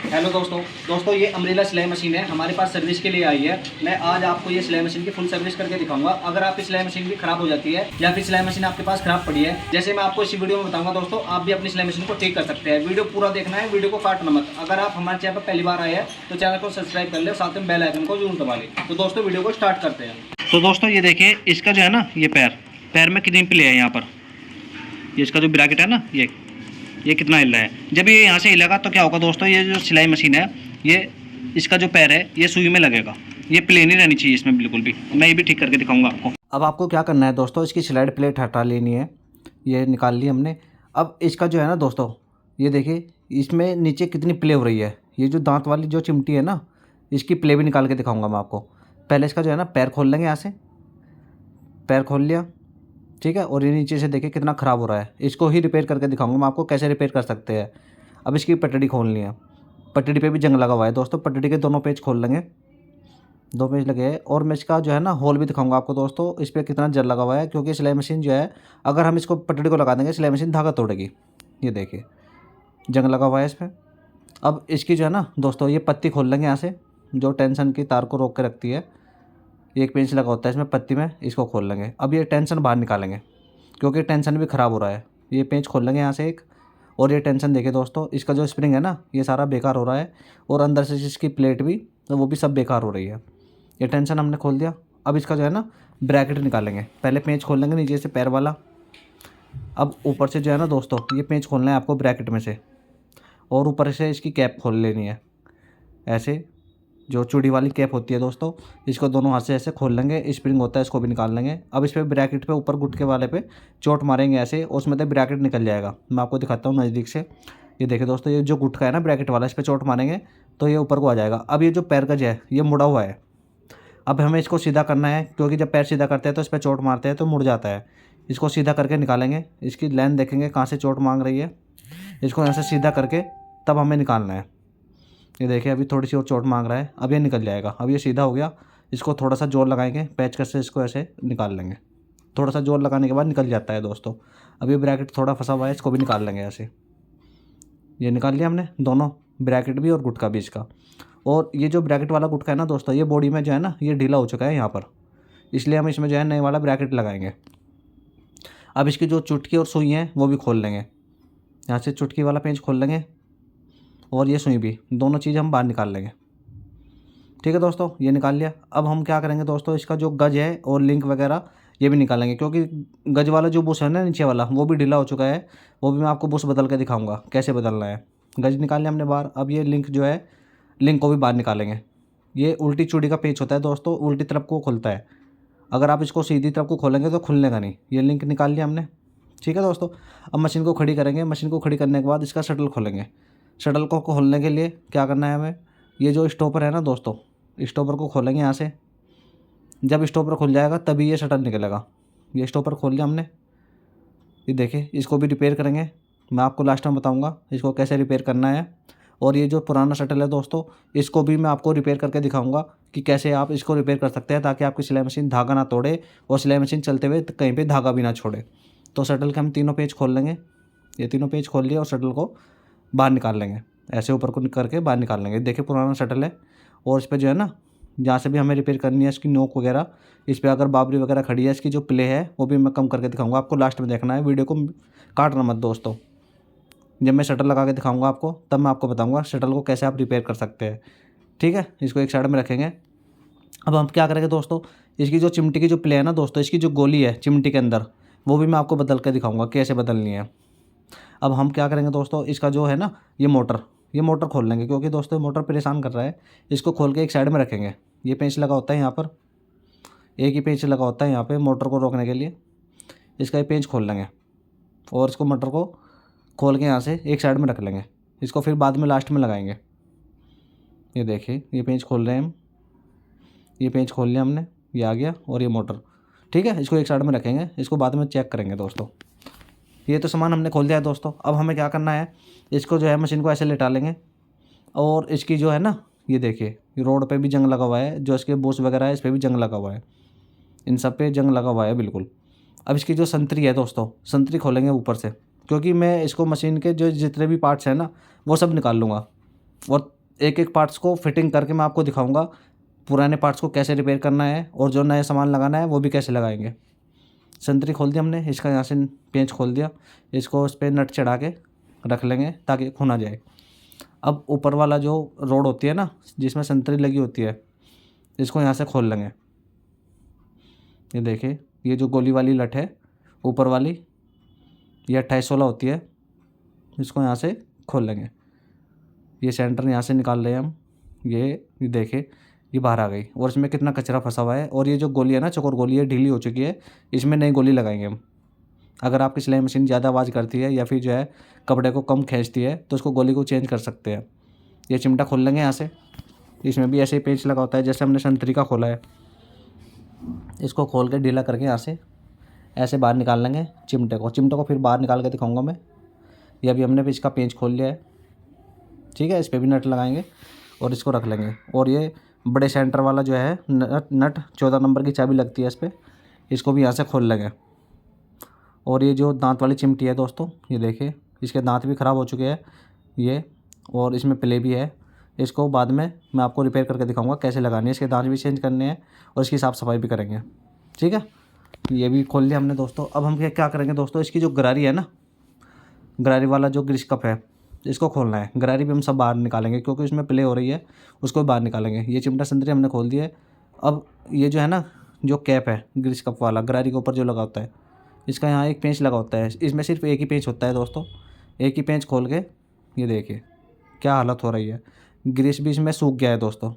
Hello दोस्तों ये umbrella सिलाई मशीन है, हमारे पास सर्विस के लिए आई है। मैं आज आपको ये सिलाई मशीन की फुल सर्विस करके दिखाऊंगा। अगर आपकी सिलाई मशीन भी खराब हो जाती है या फिर सिलाई मशीन आपके पास खराब पड़ी है, जैसे मैं आपको इसी वीडियो में बताऊंगा दोस्तों, आप भी अपनी सिलाई मशीन को ठीक कर सकते हैं। वीडियो पूरा देखना है, वीडियो को काटना मत। अगर आप हमारे चैनल पर पहली बार आए हैं तो चैनल को सब्सक्राइब कर ले, साथ में बेल आइकन को जरूर दबा लें। तो दोस्तों वीडियो को स्टार्ट करते हैं। तो दोस्तों ये देखिए, इसका जो है ना, ये पैर में कितनी प्ले है यहाँ पर। ये इसका जो ब्रैकेट है ना, ये कितना हिल रहा है। जब ये यहाँ से हिलेगा तो क्या होगा दोस्तों, ये जो सिलाई मशीन है, ये इसका जो पैर है ये सुई में लगेगा। ये प्ले नहीं रहनी चाहिए इसमें बिल्कुल भी। मैं ये भी ठीक करके दिखाऊंगा आपको। अब आपको क्या करना है दोस्तों, इसकी स्लाइड प्लेट हटा लेनी है। ये निकाल ली हमने। अब इसका जो है ना दोस्तों, ये देखिए इसमें नीचे कितनी प्ले हो रही है। ये जो दांत वाली जो चिमटी है ना, इसकी प्ले भी निकाल के दिखाऊंगा मैं आपको। पहले इसका जो है ना पैर खोल लेंगे, यहाँ से पैर खोल लिया, ठीक है। और ये नीचे से देखिए कितना ख़राब हो रहा है। इसको ही रिपेयर करके दिखाऊंगा मैं आपको कैसे रिपेयर कर सकते हैं। अब इसकी पटड़ी खोलनी है। पटड़ी पे भी जंग लगा हुआ है दोस्तों। पटड़ी के दोनों पेज खोल लेंगे, दो पेज लगे हैं। और मैं इसका जो है ना होल भी दिखाऊंगा आपको दोस्तों, इस पर कितना जल लगा हुआ है। क्योंकि सिलाई मशीन जो है, अगर हम इसको पटड़ी को लगा देंगे, सिलाई मशीन धागा तोड़ेगी। ये देखिए जंग लगा हुआ है इस पर। अब इसकी जो है ना दोस्तों, ये पत्ती खोल लेंगे यहाँ से, जो टेंशन की तार को रोक के रखती है। एक पेंच लगा होता है इसमें पत्ती में, इसको खोल लेंगे। अब ये टेंशन बाहर निकालेंगे, क्योंकि टेंशन भी ख़राब हो रहा है। ये पेंच खोल लेंगे यहाँ से एक। और ये टेंशन देखिए दोस्तों, इसका जो स्प्रिंग है ना, ये सारा बेकार हो रहा है। और अंदर से इसकी प्लेट भी, तो वो भी सब बेकार हो रही है। ये टेंशन हमने खोल दिया। अब इसका जो है ना ब्रैकेट निकालेंगे। पहले पेंच खोल लेंगे नीचे से पैर वाला। अब ऊपर से जो है ना दोस्तों, ये पेंच खोलना है आपको ब्रैकेट में से। और ऊपर से इसकी कैप खोल लेनी है ऐसे, जो चूड़ी वाली कैप होती है दोस्तों। इसको दोनों हाथ से ऐसे खोल लेंगे। स्प्रिंग होता है, इसको भी निकाल लेंगे। अब इस पर ब्रैकेट पे ऊपर गुटके वाले पे चोट मारेंगे ऐसे, और उसमें से ब्रैकेट निकल जाएगा। मैं आपको दिखाता हूँ नज़दीक से। ये देखिए दोस्तों, ये जो गुटका है ना ब्रैकेट वाला, इस पर चोट मारेंगे तो ये ऊपर को आ जाएगा। अब ये जो पैर का जो है, ये मुड़ा हुआ है। अब हमें इसको सीधा करना है, क्योंकि जब पैर सीधा करते हैं तो इस पर चोट मारते हैं तो मुड़ जाता है। इसको सीधा करके निकालेंगे। इसकी लाइन देखेंगे कहाँ से चोट मांग रही है। इसको यहाँ से सीधा करके तब हमें निकालना है। ये देखिए अभी थोड़ी सी और चोट मांग रहा है, अब ये निकल जाएगा। अब ये सीधा हो गया। इसको थोड़ा सा जोर लगाएंगे, पेचकस से इसको ऐसे निकाल लेंगे। थोड़ा सा जोर लगाने के बाद निकल जाता है दोस्तों। अब ये ब्रैकेट थोड़ा फंसा हुआ है, इसको भी निकाल लेंगे ऐसे। ये निकाल लिया हमने दोनों, ब्रैकेट भी और गुटका भी इसका। और ये जो ब्रैकेट वाला गुटका है ना दोस्तों, ये बॉडी में जो है ना, ये ढीला हो चुका है यहाँ पर, इसलिए हम इसमें जो है नए वाला ब्रैकेट लगाएंगे। अब इसकी जो चुटकी और सुई हैं वो भी खोल लेंगे। यहाँ से चुटकी वाला पेंच खोल लेंगे, और ये सुई भी, दोनों चीज़ हम बाहर निकाल लेंगे। ठीक है दोस्तों, ये निकाल लिया। अब हम क्या करेंगे दोस्तों, इसका जो गज है और लिंक वगैरह ये भी निकालेंगे। क्योंकि गज वाला जो बुश है ना नीचे वाला, वो भी ढीला हो चुका है। वो भी मैं आपको बुश बदल के दिखाऊंगा कैसे बदलना है। गज निकाल लिया हमने बाहर। अब ये लिंक जो है, लिंक को भी बाहर निकालेंगे। ये उल्टी चूड़ी का पेच होता है दोस्तों, उल्टी तरफ को खुलता है। अगर आप इसको सीधी तरफ को खोलेंगे तो खुलने का नहीं। ये लिंक निकाल लिया हमने। ठीक है दोस्तों, अब मशीन को खड़ी करेंगे। मशीन को खड़ी करने के बाद इसका शटल खोलेंगे। शटल को खोलने के लिए क्या करना है हमें, ये जो स्टॉपर है ना दोस्तों, स्टॉपर को खोलेंगे यहाँ से। जब स्टॉपर खुल जाएगा तभी ये शटल निकलेगा। ये स्टॉपर खोल लिया हमने। ये देखिए, इसको भी रिपेयर करेंगे। मैं आपको लास्ट में बताऊंगा इसको कैसे रिपेयर करना है। और ये जो पुराना शटल है दोस्तों, इसको भी मैं आपको रिपेयर करके दिखाऊंगा कि कैसे आप इसको रिपेयर कर सकते हैं, ताकि आपकी सिलाई मशीन धागा ना तोड़े और सिलाई मशीन चलते हुए कहीं पर धागा भी ना छोड़े। तो शटल के हम तीनों पेज खोल लेंगे। ये तीनों पेज खोल लिए और शटल को बाहर निकाल लेंगे ऐसे, ऊपर को करके बाहर निकाल लेंगे। देखिए पुराना शटल है, और इस पर जो है ना, जहाँ से भी हमें रिपेयर करनी है, इसकी नोक वगैरह, इस पर अगर बाबरी वगैरह खड़ी है, इसकी जो प्ले है वो भी मैं कम करके दिखाऊंगा आपको। लास्ट में देखना है, वीडियो को काटना मत दोस्तों। जब मैं शटल लगा के दिखाऊंगा आपको, तब मैं आपको बताऊँगा शटल को कैसे आप रिपेयर कर सकते हैं। ठीक है, इसको एक साइड में रखेंगे। अब हम क्या करेंगे दोस्तों, इसकी जो चिमटी की जो प्ले है ना दोस्तों, इसकी जो गोली है चिमटी के अंदर, वो भी मैं आपको बदल के दिखाऊँगा कैसे बदलनी है। अब हम क्या करेंगे दोस्तों, इसका जो है ना ये मोटर खोल लेंगे। क्योंकि दोस्तों मोटर परेशान कर रहा है। इसको खोल के एक साइड में रखेंगे। ये पेंच लगा होता है यहाँ पर, एक ही पेंच लगा होता है यहाँ पे मोटर को रोकने के लिए। इसका ये पेंच खोल लेंगे, और इसको मोटर को खोल के यहाँ से एक साइड में रख लेंगे। इसको फिर बाद में लास्ट में लगाएंगे। ये देखिए, ये पेंच खोल रहे हैं हम। ये पेंच खोल लिया हमने, ये आ गया। और ये मोटर, ठीक है, इसको एक साइड में रखेंगे। इसको बाद में चेक करेंगे दोस्तों। ये तो सामान हमने खोल दिया है दोस्तों। अब हमें क्या करना है, इसको जो है मशीन को ऐसे लेटा लेंगे। और इसकी जो है ना, ये देखिए रोड पे भी जंग लगा हुआ है। जो इसके बोस वगैरह है, इस पर भी जंग लगा हुआ है। इन सब पे जंग लगा हुआ है बिल्कुल। अब इसकी जो संतरी है दोस्तों, संतरी खोलेंगे ऊपर से। क्योंकि मैं इसको मशीन के जो जितने भी पार्ट्स हैं ना, वो सब निकाल लूँगा। और एक एक पार्ट्स को फिटिंग करके मैं आपको दिखाऊंगा, पुराने पार्ट्स को कैसे रिपेयर करना है और जो नया सामान लगाना है वो भी कैसे लगाएंगे। संतरी खोल दी हमने, इसका यहाँ से पेंच खोल दिया, इसको उस पर नट चढ़ा के रख लेंगे ताकि खो ना जाए। अब ऊपर वाला जो रोड होती है ना जिसमें संतरी लगी होती है, इसको यहाँ से खोल लेंगे। ये देखिए, ये जो गोली वाली लट है ऊपर वाली, ये 28/16 होती है, इसको यहाँ से खोल लेंगे। ये सेंटर यहाँ से निकाल रहे हैं हम। ये देखिए, ये बाहर आ गई और इसमें कितना कचरा फंसा हुआ है। और ये जो गोली है ना, चौकोर गोली है, ढीली हो चुकी है, इसमें नई गोली लगाएंगे हम। अगर आपकी सिलाई मशीन ज़्यादा आवाज़ करती है या फिर जो है कपड़े को कम खींचती है तो उसको गोली को चेंज कर सकते हैं। ये चिमटा खोल लेंगे यहाँ से, इसमें भी ऐसे ही पेंच लगा होता है जैसे हमने संतरी का खोला है। इसको खोल के ढीला करके यहाँ से ऐसे बाहर निकाल लेंगे चिमटे को फिर बाहर निकाल के दिखाऊंगा मैं। ये अभी हमने भी इसका पेंच खोल लिया है, ठीक है। इस पर भी नट लगाएंगे और इसको रख लेंगे। और ये बड़े सेंटर वाला जो है नट 14 नंबर की चाबी लगती है इस पर, इसको भी यहाँ से खोल लेंगे। और ये जो दांत वाली चिमटी है दोस्तों, ये देखिए, इसके दांत भी ख़राब हो चुके हैं ये, और इसमें प्ले भी है। इसको बाद में मैं आपको रिपेयर करके दिखाऊंगा कैसे लगानी है। इसके दांत भी चेंज करने हैं और इसकी साफ़ सफाई भी करेंगे, ठीक है। ये भी खोल लिया हमने दोस्तों। अब हम क्या करेंगे दोस्तों, इसकी जो गरारी है ना, गरारी वाला जो ग्रीस कप है, इसको खोलना है। गरारी भी हम सब बाहर निकालेंगे क्योंकि इसमें प्ले हो रही है, उसको भी बाहर निकालेंगे। ये चिमटा संतरी हमने खोल दिया है। अब ये जो है ना, जो कैप है ग्रीस कप वाला गरारी के ऊपर जो लगा होता है, इसका यहाँ एक पेंच लगा होता है। इसमें सिर्फ एक ही पेंच होता है दोस्तों। एक ही पेंच खोल के ये देखिए क्या हालत हो रही है। ग्रीस भी इसमें सूख गया है दोस्तों,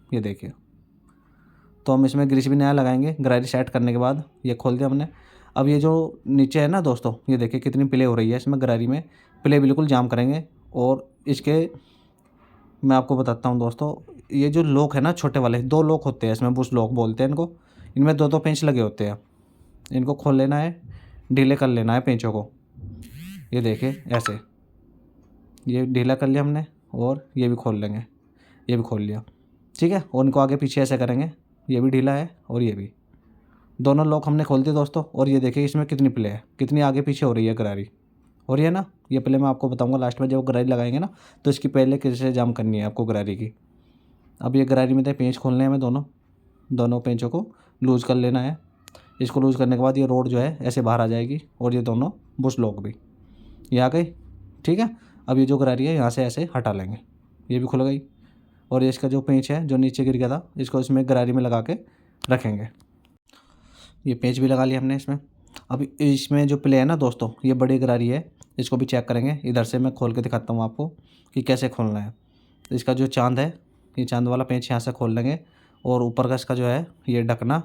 ये देखिए। तो हम इसमें ग्रीस भी नया लगाएंगे गरारी सेट करने के बाद। ये खोल दिया हमने। अब ये जो नीचे है ना दोस्तों, ये देखिए कितनी प्ले हो रही है इसमें गरारी में। प्ले बिल्कुल जाम करेंगे। और इसके मैं आपको बताता हूँ दोस्तों, ये जो लॉक है ना छोटे वाले 2 लॉक होते हैं इसमें, बुश लॉक बोलते हैं इनको। इनमें 2-2 पेंच लगे होते हैं। इनको खोल लेना है, ढीले कर लेना है पेंचों को। ये देखिए ऐसे, ये ढीला कर लिया हमने और ये भी खोल लेंगे। ये भी खोल लिया, ठीक है। और इनको आगे पीछे ऐसे करेंगे। ये भी ढीला है और ये भी, दोनों लॉक हमने खोल दिए दोस्तों। और ये देखिए इसमें कितनी प्ले है, कितनी आगे पीछे हो रही है गरारी। और ये ना, ये प्ले मैं आपको बताऊंगा लास्ट में जब गरारी लगाएंगे ना, तो इसकी पहले कैसे जाम करनी है आपको गरारी की। अब ये गरारी में पेंच खोलने हैं हमें, दोनों पेंचों को लूज़ कर लेना है। इसको लूज़ करने के बाद ये रोड जो है ऐसे बाहर आ जाएगी और ये दोनों बुश लॉक भी ये आ गई, ठीक है। अब ये जो गरारी है यहाँ से ऐसे हटा लेंगे, ये भी खुल गई। और ये इसका जो पेंच है जो नीचे गिर गया था, इसको इसमें गरारी में लगा के रखेंगे। ये पेंच भी लगा लिया हमने इसमें। अब इसमें जो प्ले है ना दोस्तों, ये बड़ी गरारी है, इसको भी चेक करेंगे। इधर से मैं खोल के दिखाता हूँ आपको कि कैसे खोलना है। तो इसका जो चांद है, ये चांद वाला पेंच यहाँ से खोल लेंगे। और ऊपर का इसका जो है ये ढकना,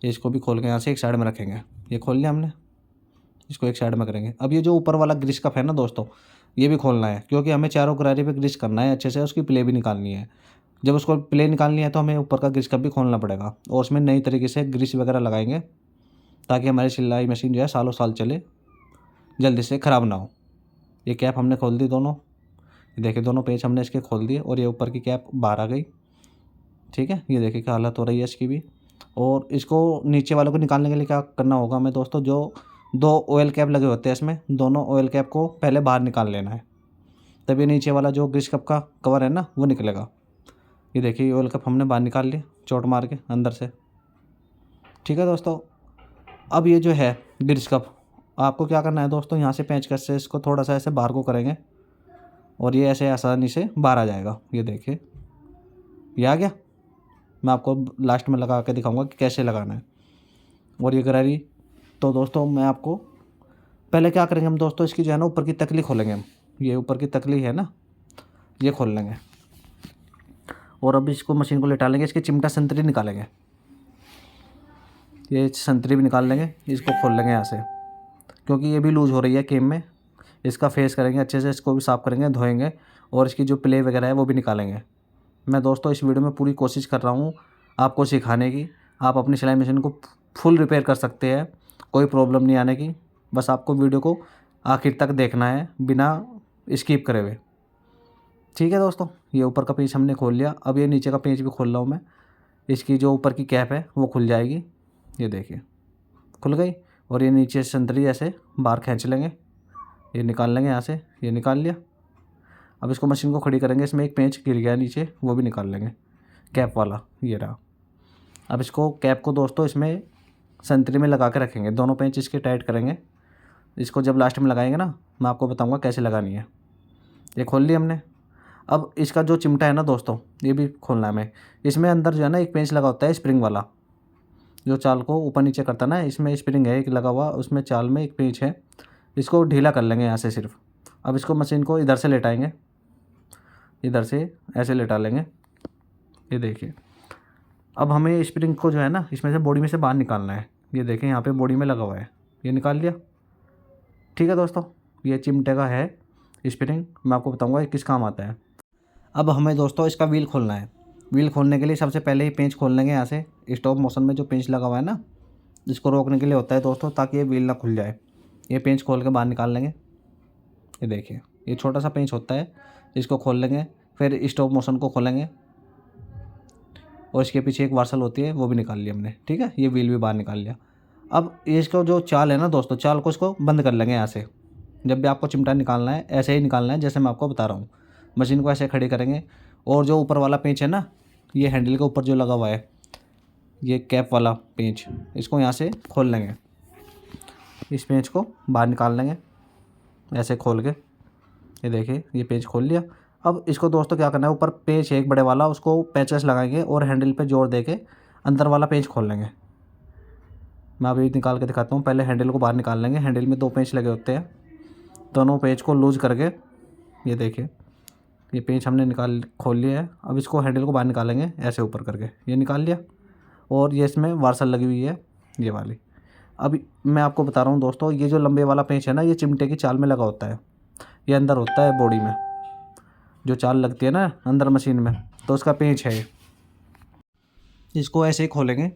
इसको भी खोल के यहाँ से एक साइड में रखेंगे। ये खोल लिया हमने, इसको एक साइड में करेंगे। अब ये जो ऊपर वाला ग्रीस कप है ना दोस्तों, ये भी खोलना है क्योंकि हमें चारों गरारी पे ग्रीस करना है अच्छे से, उसकी प्ले भी निकालनी है। जब उसको प्ले निकालनी है तो हमें ऊपर का ग्रीस कप भी खोलना पड़ेगा और उसमें नई तरीके से ग्रीस वगैरह लगाएंगे ताकि हमारी सिलाई मशीन जो है सालों साल चले, जल्दी से ख़राब ना हो। ये कैप हमने खोल दी दोनों, देखिए दोनों पेच हमने इसके खोल दिए और ये ऊपर की कैप बाहर आ गई, ठीक है। ये देखिए क्या हालत हो रही है इसकी भी। और इसको नीचे वालों को निकालने के लिए क्या करना होगा हमें दोस्तों, जो 2 ऑयल कैप लगे होते हैं इसमें, दोनों ऑयल कैप को पहले बाहर निकाल लेना है, तभी नीचे वाला जो ग्रीस कप का कवर है ना वो निकलेगा। ये देखिए ऑयल कप हमने बाहर निकाल लिया चोट मार के अंदर से, ठीक है दोस्तों। अब ये जो है ग्रीस कप, आपको क्या करना है दोस्तों, यहाँ से पेंचकस से इसको थोड़ा सा ऐसे बाहर को करेंगे और ये ऐसे आसानी से बाहर आ जाएगा। ये देखिए ये आ गया। मैं आपको लास्ट में लगा के दिखाऊंगा कि कैसे लगाना है। और ये गरारी, तो दोस्तों मैं आपको पहले क्या करेंगे हम दोस्तों, इसकी जो है ना ऊपर की तकली खोलेंगे हम। ये ऊपर की तकली है ना, ये खोल लेंगे। और अब इसको मशीन को लेटा लेंगे, इसकी चिमटा संतरी निकालेंगे। ये संतरी भी निकाल लेंगे, इसको खोल लेंगे यहाँ से क्योंकि ये भी लूज़ हो रही है केम में। इसका फेस करेंगे अच्छे से, इसको भी साफ़ करेंगे, धोएंगे और इसकी जो प्ले वगैरह है वो भी निकालेंगे। मैं दोस्तों इस वीडियो में पूरी कोशिश कर रहा हूँ आपको सिखाने की। आप अपनी सिलाई मशीन को फुल रिपेयर कर सकते हैं, कोई प्रॉब्लम नहीं आने की। बस आपको वीडियो को आखिर तक देखना है बिना स्किप करे हुए, ठीक है दोस्तों। ये ऊपर का पेंच हमने खोल लिया। अब ये नीचे का पेंच भी खोल रहा हूँ मैं। इसकी जो ऊपर की कैप है वो खुल जाएगी, ये देखिए खुल गई। और ये नीचे से संतरी ऐसे बाहर खींच लेंगे, ये निकाल लेंगे यहाँ से, ये निकाल लिया। अब इसको मशीन को खड़ी करेंगे, इसमें एक पेंच गिर गया नीचे, वो भी निकाल लेंगे, कैप वाला ये रहा। अब इसको कैप को दोस्तों इसमें संतरी में लगा के रखेंगे, दोनों पेंच इसके टाइट करेंगे। इसको जब लास्ट में लगाएंगे ना, मैं आपको बताऊंगा कैसे लगानी है। ये खोल ली हमने। अब इसका जो चिमटा है ना दोस्तों, ये भी खोलना है हमें। इसमें अंदर जो है ना एक पेंच लगा होता है स्प्रिंग वाला, जो चाल को ऊपर नीचे करता है ना, इसमें स्प्रिंग है एक लगा हुआ, उसमें चाल में एक पेंच है। इसको ढीला कर लेंगे यहाँ से सिर्फ। अब इसको मशीन को इधर से लेटाएंगे, इधर से ऐसे लेटा लेंगे, ये देखिए। अब हमें स्प्रिंग को जो है ना इसमें से बॉडी में से बाहर निकालना है। ये देखें यहाँ पे बॉडी में लगा हुआ है, ये निकाल लिया। ठीक है दोस्तों, ये चिमटे का है स्प्रिंग, मैं आपको बताऊंगा ये किस काम आता है। अब हमें दोस्तों इसका व्हील खोलना है। व्हील खोलने के लिए सबसे पहले ही पेंच खोल लेंगे यहाँ से। स्टॉप मोशन में जो पेंच लगा हुआ है ना, इसको रोकने के लिए होता है दोस्तों, ताकि ये व्हील ना खुल जाए। ये पेंच खोल के बाहर निकाल लेंगे। ये देखिए, ये छोटा सा पेंच होता है, इसको खोल लेंगे। फिर स्टॉप मोशन को खोलेंगे और इसके पीछे एक वार्सल होती है, वो भी निकाल लिया हमने। ठीक है, ये व्हील भी बाहर निकाल लिया। अब इसको जो चाल है ना दोस्तों, चाल को इसको बंद कर लेंगे यहाँ से। जब भी आपको चिमटा निकालना है ऐसे ही निकालना है जैसे मैं आपको बता रहा हूँ। मशीन को ऐसे खड़ी करेंगे और जो ऊपर वाला पेंच है ना, ये हैंडल के ऊपर जो लगा हुआ है, ये कैप वाला पेंच, इसको यहाँ से खोल लेंगे। इस पेंच को बाहर निकाल लेंगे ऐसे खोल के। ये देखिए, ये पेंच खोल लिया। अब इसको दोस्तों क्या करना है, ऊपर पेंच है एक बड़े वाला, उसको पेचकस लगाएंगे और हैंडल पे जोर दे के अंदर वाला पेंच खोल लेंगे। मैं अभी निकाल के दिखाता हूँ। पहले हैंडल को बाहर निकाल लेंगे। हैंडल में 2 पेंच लगे होते हैं, दोनों पेंच को लूज करके, ये देखिए ये पेंच हमने खोल लिया है। अब इसको हैंडल को बाहर निकालेंगे ऐसे ऊपर करके, ये निकाल लिया। और ये इसमें वार्सल लगी हुई है ये वाली। अब मैं आपको बता रहा हूँ दोस्तों, ये जो लंबे वाला पेंच है ना, ये चिमटे की चाल में लगा होता है। ये अंदर होता है बॉडी में, जो चाल लगती है ना अंदर मशीन में, तो उसका पेंच है। इसको ऐसे ही खोलेंगे,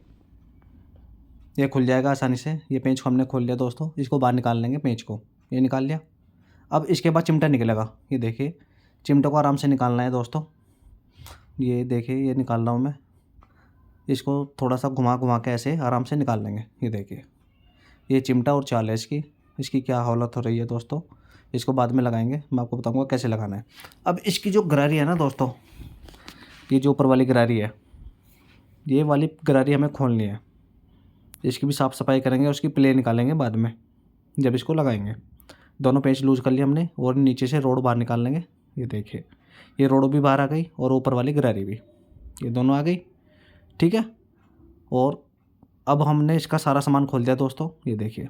ये खुल जाएगा आसानी से। ये पेंच को हमने खोल लिया दोस्तों, इसको बाहर निकाल लेंगे पेंच को, ये निकाल लिया। अब इसके बाद चिमटा निकलेगा। ये देखिए, चिमटे को आराम से निकालना है दोस्तों। ये देखिए, ये निकाल रहा हूँ मैं। इसको थोड़ा सा घुमा घुमा के ऐसे आराम से निकाल लेंगे। ये देखिए, ये चिमटा और चाल है इसकी क्या हालत हो रही है दोस्तों। इसको बाद में लगाएंगे, मैं आपको बताऊंगा कैसे लगाना है। अब इसकी जो गरारी है ना दोस्तों, ये जो ऊपर वाली गरारी है, ये वाली गरारी हमें खोलनी है। इसकी भी साफ़ सफाई करेंगे, उसकी प्ले निकालेंगे बाद में जब इसको लगाएंगे। दोनों पेंच लूज कर लिए हमने और नीचे से रोड बाहर निकाल लेंगे। ये देखिए, ये रोड भी बाहर आ गई और ऊपर वाली गरारी भी, ये दोनों आ गई। ठीक है, और अब हमने इसका सारा सामान खोल दिया दोस्तों। ये देखिए,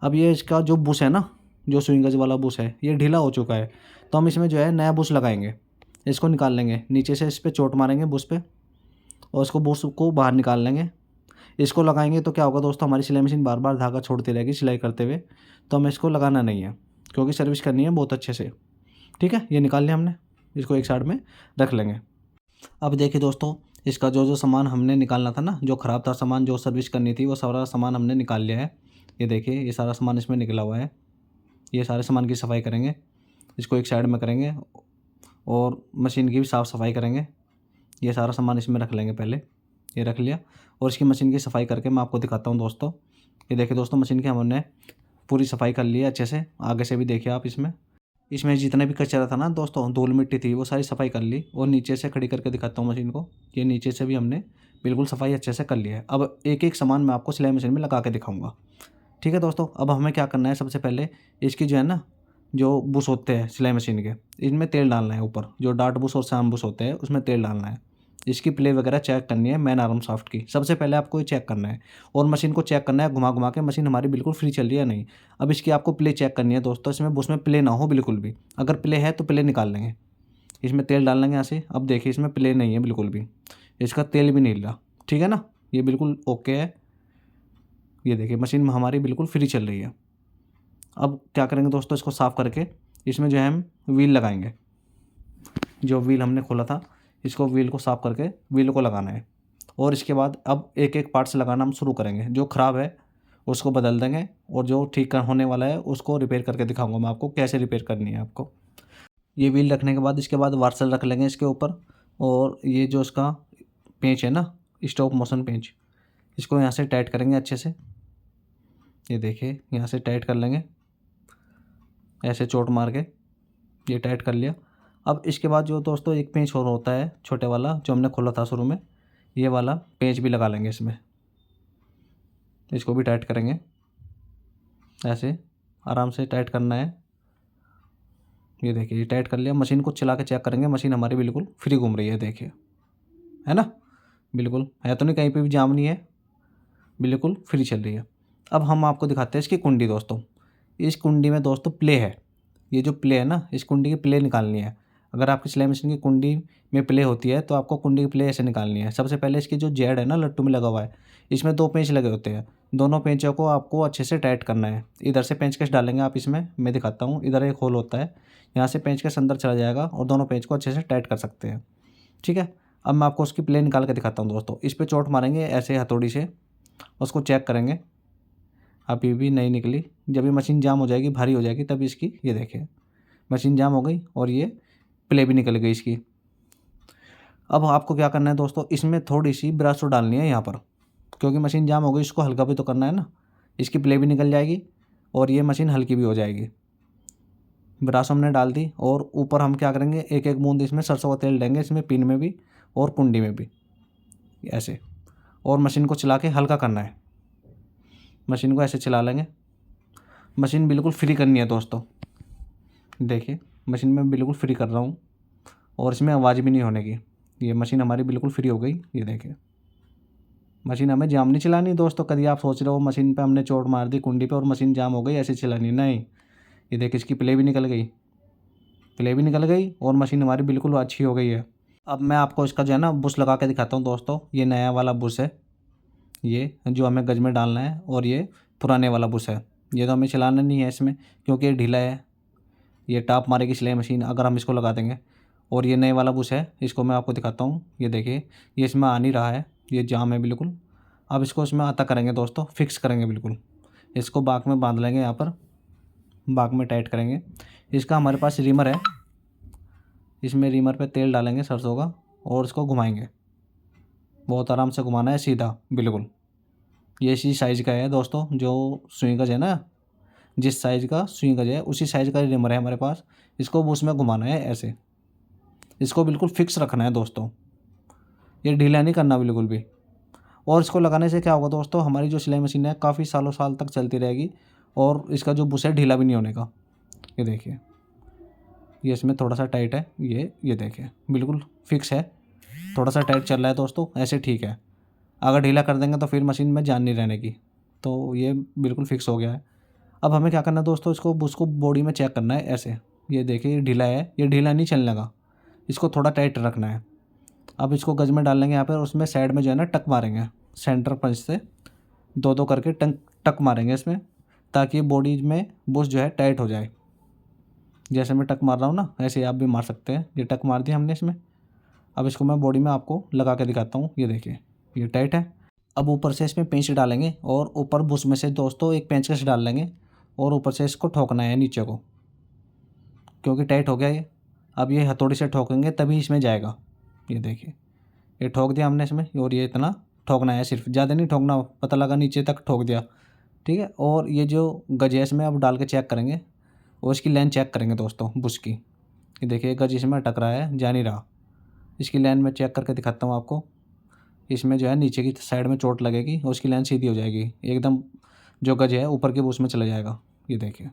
अब ये इसका जो बुश है ना, जो स्विंगज वाला बुश है, ये ढीला हो चुका है, तो हम इसमें जो है नया बुश लगाएंगे। इसको निकाल लेंगे, नीचे से इस पर चोट मारेंगे बुश पे और इसको बुश को बाहर निकाल लेंगे। इसको लगाएंगे तो क्या होगा दोस्तों, हमारी सिलाई मशीन बार बार धागा छोड़ती रहेगी सिलाई करते हुए, तो हमें इसको लगाना नहीं है क्योंकि सर्विस करनी है बहुत अच्छे से। ठीक है, ये निकाल लिया हमने, इसको एक साइड में रख लेंगे। अब देखिए दोस्तों, इसका जो सामान हमने निकालना था ना, जो ख़राब था सामान, जो सर्विस करनी थी, वो सारा सामान हमने निकाल लिया है। ये देखिए, ये सारा सामान इसमें निकला हुआ है। ये सारे सामान की सफाई करेंगे, इसको एक साइड में करेंगे और मशीन की भी साफ़ सफाई करेंगे। ये सारा सामान इसमें रख लेंगे पहले, ये रख लिया। और इसकी मशीन की सफाई करके मैं आपको दिखाता हूँ दोस्तों। ये देखिए दोस्तों, मशीन की हमने पूरी सफाई कर ली है अच्छे से। आगे से भी देखिए आप, इसमें जितना भी कचरा था ना दोस्तों, धूल मिट्टी थी, वो सारी सफाई कर ली। और नीचे से खड़ी करके दिखाता हूँ मशीन को, ये नीचे से भी हमने बिल्कुल सफाई अच्छे से कर ली है। अब एक एक सामान मैं आपको सिलाई मशीन में लगा के दिखाऊंगा। ठीक है दोस्तों, अब हमें क्या करना है, सबसे पहले इसकी जो है ना, जो बुश होते हैं सिलाई मशीन के, इनमें तेल डालना है। ऊपर जो डार्ट बुश और शाम बुश होते हैं, उसमें तेल डालना है। इसकी प्ले वगैरह चेक करनी है, मैन आर्म शाफ्ट की सबसे पहले आपको ये चेक करना है। और मशीन को चेक करना है घुमा घुमा के, मशीन हमारी बिल्कुल फ्री चल रही है नहीं। अब इसकी आपको प्ले चेक करनी है दोस्तों, इसमें बुश में प्ले ना हो बिल्कुल भी। अगर प्ले है तो प्ले निकाल लेंगे, इसमें तेल डाल लेंगे यहाँ से। अब देखिए, इसमें प्ले नहीं है बिल्कुल भी, इसका तेल भी नहीं हिल रहा। ठीक है ना, ये बिल्कुल ओके है। ये देखिए, मशीन हमारी बिल्कुल फ्री चल रही है। अब क्या करेंगे दोस्तों, इसको साफ़ करके इसमें जो है हम व्हील लगाएंगे। जो व्हील हमने खोला था, इसको व्हील को साफ़ करके व्हील को लगाना है। और इसके बाद अब एक एक पार्ट से लगाना हम शुरू करेंगे। जो ख़राब है उसको बदल देंगे और जो ठीक होने वाला है उसको रिपेयर करके दिखाऊंगा मैं आपको कैसे रिपेयर करनी है आपको। ये व्हील रखने के बाद इसके बाद वार्सल रख लेंगे इसके ऊपर। और ये जो इसका पेंच है ना, स्टॉप मोशन पेंच, इसको यहाँ से टाइट करेंगे अच्छे से। ये देखिए, यहाँ से टाइट कर लेंगे ऐसे चोट मार के, ये टाइट कर लिया। अब इसके बाद जो दोस्तों एक पेंच और होता है छोटे वाला जो हमने खोला था शुरू में, ये वाला पेंच भी लगा लेंगे इसमें। इसको भी टाइट करेंगे, ऐसे आराम से टाइट करना है। ये देखिए ये टाइट कर लिया। मशीन को चला के चेक करेंगे, मशीन हमारी बिल्कुल फ्री घूम रही है, देखिए, है ना, बिल्कुल है तो नहीं, कहीं पे भी जाम नहीं है, बिल्कुल फ्री चल रही है। अब हम आपको दिखाते हैं इसकी कुंडी दोस्तों। इस कुंडी में दोस्तों प्ले है, ये जो प्ले है ना, इस कुंडी की प्ले निकालनी है। अगर आपकी सिलाई मशीन की कुंडी में प्ले होती है तो आपको कुंडी की प्ले ऐसे निकालनी है। सबसे पहले इसकी जो जेड है ना लट्टू में लगा हुआ है, इसमें 2 पेंच लगे होते हैं। दोनों पेंचों को आपको अच्छे से टाइट करना है। इधर से पेंचकस डालेंगे आप इसमें, मैं दिखाता हूँ। इधर एक होल होता है, यहाँ से पेंचकस अंदर चला जाएगा और दोनों पेंच को अच्छे से टाइट कर सकते हैं। ठीक है, अब मैं आपको उसकी प्ले निकाल के दिखाता हूँ दोस्तों। इस पर चोट मारेंगे ऐसे हथौड़ी से, उसको चेक करेंगे। अभी भी नहीं निकली। जब ये मशीन जाम हो जाएगी, भारी हो जाएगी, तब इसकी, ये देखिए मशीन जाम हो गई और ये प्ले भी निकल गई इसकी। अब आपको क्या करना है दोस्तों, इसमें थोड़ी सी ब्रासो डालनी है यहाँ पर, क्योंकि मशीन जाम हो गई, इसको हल्का भी तो करना है ना। इसकी प्ले भी निकल जाएगी और ये मशीन हल्की भी हो जाएगी। ब्रासो हमने डाल दी और ऊपर हम क्या करेंगे, एक एक बूंद इसमें सरसों का तेल देंगे, इसमें पिन में भी और कुंडी में भी, ऐसे। और मशीन को चला के हल्का करना है। मशीन को ऐसे चला लेंगे। मशीन बिल्कुल फ्री करनी है दोस्तों, देखिए मशीन में बिल्कुल फ्री कर रहा हूँ और इसमें आवाज़ भी नहीं होने की। ये मशीन हमारी बिल्कुल फ्री हो गई। ये देखिए मशीन हमें जाम नहीं चलानी दोस्तों। कभी आप सोच रहे हो मशीन पे हमने चोट मार दी कुंडी पे और मशीन जाम हो गई, ऐसे चलानी नहीं। ये देखिए इसकी प्ले भी निकल गई, प्ले भी निकल गई और मशीन हमारी बिल्कुल अच्छी हो गई है। अब मैं आपको इसका जो है ना बुश लगा के दिखाता हूँ दोस्तों। ये नया वाला बुश है, ये जो हमें गज में डालना है, और ये पुराने वाला बुश है। ये तो हमें चलाना नहीं है इसमें, क्योंकि ये ढीला है, ये टाप मारेगी सिलाई मशीन अगर हम इसको लगा देंगे। और ये नए वाला बुश है, इसको मैं आपको दिखाता हूँ। ये देखिए ये इसमें आ नहीं रहा है, ये जाम है बिल्कुल। अब इसको इसमें आता करेंगे दोस्तों, फिक्स करेंगे बिल्कुल। इसको बाग में बांध लेंगे, यहाँ पर बाग में टाइट करेंगे। इसका हमारे पास रीमर है, इसमें रीमर पे तेल डालेंगे सरसों का और इसको घुमाएंगे। बहुत आराम से घुमाना है, सीधा बिल्कुल। ये इसी साइज़ का है दोस्तों, जो सुई गज है ना, जिस साइज़ का सुई गज है उसी साइज़ का रिमर है हमारे पास। इसको उसमें घुमाना है ऐसे, इसको बिल्कुल फिक्स रखना है दोस्तों, ये ढीला नहीं करना बिल्कुल भी। और इसको लगाने से क्या होगा दोस्तों, हमारी जो सिलाई मशीन है काफ़ी सालों साल तक चलती रहेगी और इसका जो बुश है ढीला भी नहीं होने का। ये देखिए ये इसमें थोड़ा सा टाइट है, ये देखिए बिल्कुल फिक्स है। थोड़ा सा टाइट चल रहा है दोस्तों, ऐसे ठीक है। अगर ढीला कर देंगे तो फिर मशीन में जान नहीं रहने की। तो ये बिल्कुल फिक्स हो गया है। अब हमें क्या करना है दोस्तों, इसको बुश को बॉडी में चेक करना है ऐसे। ये देखिए ये ढीला है, ये ढीला नहीं चलने लगा, इसको थोड़ा टाइट रखना है। अब इसको गज में डाल लेंगे यहाँ पर, उसमें साइड में जो है ना टक मारेंगे, सेंटर पंच से 2-2 करके टक मारेंगे इसमें, ताकि बॉडी में बुश जो है टाइट हो जाए। जैसे मैं टक मार रहा हूँ ना, ऐसे ही आप भी मार सकते हैं। ये टक मार दिया हमने इसमें। अब इसको मैं बॉडी में आपको लगा के दिखाता हूँ। ये देखिए ये टाइट है। अब ऊपर से इसमें पेंच डालेंगे और ऊपर बुश में से दोस्तों एक पेंचकस डाल लेंगे और ऊपर से इसको ठोकना है नीचे को, क्योंकि टाइट हो गया ये। अब ये हथौड़ी से ठोकेंगे तभी इसमें जाएगा। ये देखिए ये ठोक दिया हमने इसमें, और ये इतना ठोकना है, सिर्फ ज़्यादा नहीं ठोकना, पता लगा नीचे तक ठोक दिया, ठीक है। और ये जो गज है इसमें अब डाल के चेक करेंगे और इसकी लाइन चेक करेंगे दोस्तों बुश की। ये देखिए गज इसमें अटक रहा है, जा नहीं रहा। इसकी लाइन में चेक करके दिखाता हूँ आपको। इसमें जो है नीचे की साइड में चोट लगेगी और उसकी लाइन सीधी हो जाएगी एकदम, जो गज है ऊपर के बुश में चला जाएगा। ये देखिए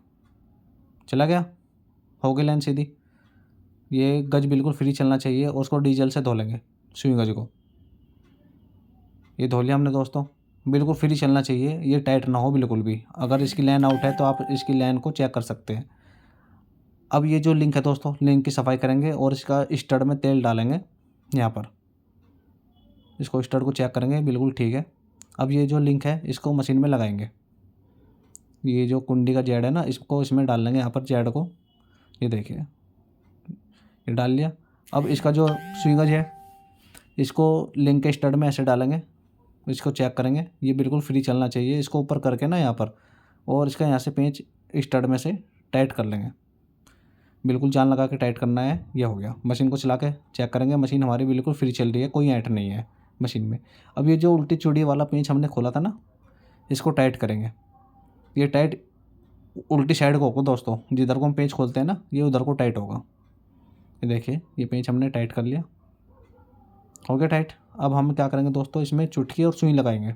चला गया, हो गई लाइन सीधी। ये गज बिल्कुल फ्री चलना चाहिए और उसको डीजल से धो लेंगे सुई गज को। ये धो लिया हमने दोस्तों, बिल्कुल फ्री चलना चाहिए, ये टाइट ना हो बिल्कुल भी। अगर इसकी लाइन आउट है तो आप इसकी लाइन को चेक कर सकते हैं। अब ये जो लिंक है दोस्तों, लिंक की सफाई करेंगे और इसका स्टड में तेल डालेंगे यहाँ पर। इसको स्टड को चेक करेंगे, बिल्कुल ठीक है। अब ये जो लिंक है इसको मशीन में लगाएंगे। ये जो कुंडी का जेड है ना, इसको इसमें डाल लेंगे यहाँ पर जेड को। ये देखिए ये डाल लिया। अब इसका जो सुई गज है इसको लिंक के स्टड में ऐसे डालेंगे, इसको चेक करेंगे, ये बिल्कुल फ्री चलना चाहिए। इसको ऊपर करके ना यहाँ पर, और इसका यहाँ से पेंच स्टड में से टाइट कर लेंगे, बिल्कुल जान लगा के टाइट करना है। ये हो गया। मशीन को चला के चेक करेंगे, मशीन हमारी बिल्कुल फ्री चल रही है, कोई ऐंठ नहीं है मशीन में। अब ये जो उल्टी चूड़ी वाला पेंच हमने खोला था ना, इसको टाइट करेंगे। ये टाइट उल्टी साइड को होगा दोस्तों, जिधर को हम पेंच खोलते हैं ना, ये उधर को टाइट होगा। ये देखिए ये पेंच हमने टाइट कर लिया, हो गया टाइट। अब हम क्या करेंगे दोस्तों, इसमें चुटकी और सुई लगाएंगे।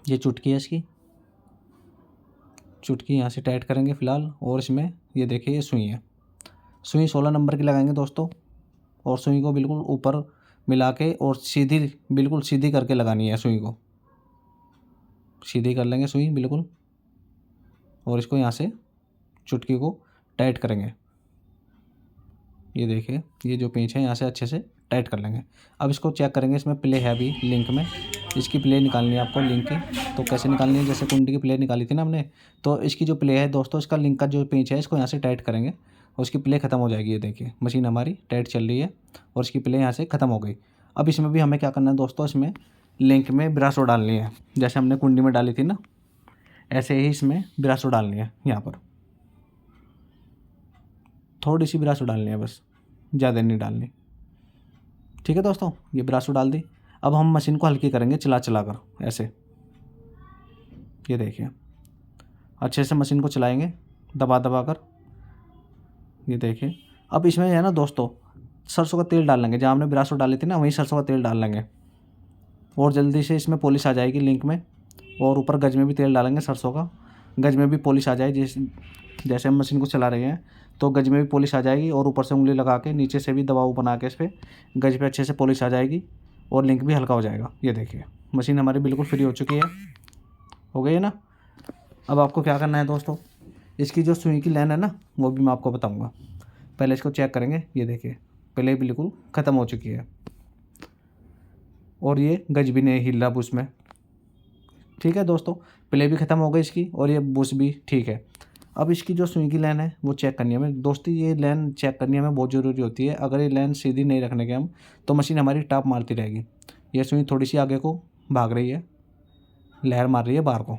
ये चुटकी है इसकी, चुटकी यहाँ से टाइट करेंगे फ़िलहाल, और इसमें ये देखिए ये सुई है। सुई 16 नंबर की लगाएंगे दोस्तों, और सुई को बिल्कुल ऊपर मिला के और सीधी, बिल्कुल सीधी करके लगानी है सुई को, सीधी कर लेंगे सुई बिल्कुल, और इसको यहाँ से चुटकी को टाइट करेंगे। ये देखिए ये जो पेंच है यहाँ से अच्छे से टाइट कर लेंगे। अब इसको चेक करेंगे, इसमें प्ले है अभी लिंक में, इसकी प्ले निकालनी है आपको लिंक की। तो कैसे निकालनी है, जैसे कुंडी की प्ले निकाली थी ना हमने, तो इसकी जो प्ले है दोस्तों, इसका लिंक का जो पेंच है इसको यहाँ से टाइट करेंगे और उसकी प्ले ख़त्म हो जाएगी। ये देखिए मशीन हमारी टाइट चल रही है और इसकी प्ले यहाँ से ख़त्म हो गई। अब इसमें भी हमें क्या करना है दोस्तों, इसमें लिंक में ब्रासो डालनी है, जैसे हमने कुंडी में डाली थी ना, ऐसे ही इसमें ब्रासो डालनी है। यहाँ पर थोड़ी सी ब्रासो डालनी है बस, ज़्यादा नहीं डालनी। ठीक है दोस्तों, ये ब्रासो डाल दी। अब हम मशीन को हल्की करेंगे चला चला कर ऐसे। ये देखिए अच्छे से मशीन को चलाएंगे दबा दबा कर। ये देखिए अब इसमें है ना दोस्तों, सरसों का तेल डाल लेंगे, जहाँ हमने ब्रासो डाली थी ना वहीं सरसों का तेल डाल लेंगे, और जल्दी से इसमें पॉलिश आ जाएगी लिंक में। और ऊपर गज में भी तेल डालेंगे सरसों का, गज में भी पॉलिश आ जाए। जैसे हम मशीन को चला रहे हैं तो गज में भी पॉलिश आ जाएगी, और ऊपर से उंगली लगा के नीचे से भी दबाव बना के इस पर गज पे अच्छे से पॉलिश आ जाएगी, और लिंक भी हल्का हो जाएगा। ये देखिए मशीन हमारी बिल्कुल फ्री हो चुकी है, हो गई है ना। अब आपको क्या करना है दोस्तों, इसकी जो सुई की लाइन है ना वो भी मैं आपको बताऊँगा। पहले इसको चेक करेंगे। ये देखिए पहले बिल्कुल ख़त्म हो चुकी है, और ये गज भी नहीं हिल रहा बुश में। ठीक है दोस्तों, प्ले भी ख़त्म हो गई इसकी, और ये बुश भी ठीक है। अब इसकी जो सुई की लाइन है वो चेक करनी है हमें दोस्तों, ये लाइन चेक करनी हमें बहुत ज़रूरी होती है। अगर ये लाइन सीधी नहीं रखने के हम, तो मशीन हमारी टाप मारती रहेगी। ये सुई थोड़ी सी आगे को भाग रही है, लहर मार रही है बाहर को।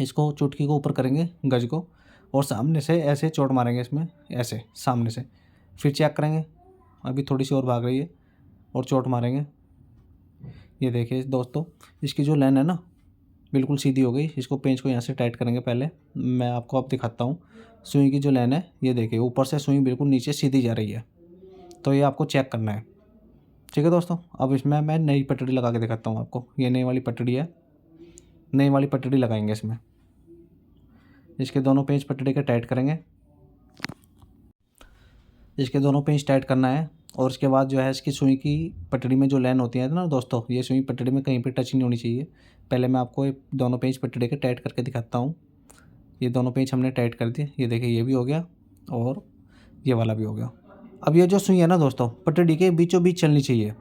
इसको चुटकी को ऊपर करेंगे गज को, और सामने से ऐसे चोट मारेंगे इसमें, ऐसे सामने से। फिर चेक करेंगे, अभी थोड़ी सी और भाग रही है, और चोट मारेंगे। ये देखिए दोस्तों इसकी जो लाइन है ना बिल्कुल सीधी हो गई। इसको पेंच को यहाँ से टाइट करेंगे। पहले मैं आपको अब दिखाता हूँ सुई की जो लाइन है। ये देखिए ऊपर से सुई बिल्कुल नीचे सीधी जा रही है, तो ये आपको चेक करना है। ठीक है दोस्तों, अब इसमें मैं नई पटड़ी लगा के दिखाता हूँ आपको। ये नई वाली पटड़ी है, नई वाली पटड़ी लगाएंगे इसमें। इसके दोनों पेंच पटड़ी के टाइट करेंगे, इसके दोनों पेंच टाइट करना है। और उसके बाद जो है इसकी सुई की पटड़ी में जो लाइन होती है ना दोस्तों, ये सुई पटड़ी में कहीं पे टच नहीं होनी चाहिए। पहले मैं आपको ये दोनों पेंच पटड़ी के टाइट करके दिखाता हूँ। ये दोनों पेंच हमने टाइट कर दिए। ये देखिए ये भी हो गया, और ये वाला भी हो गया। अब ये जो सुई है ना दोस्तों, पटड़ी के बीचों बीच चलनी चाहिए।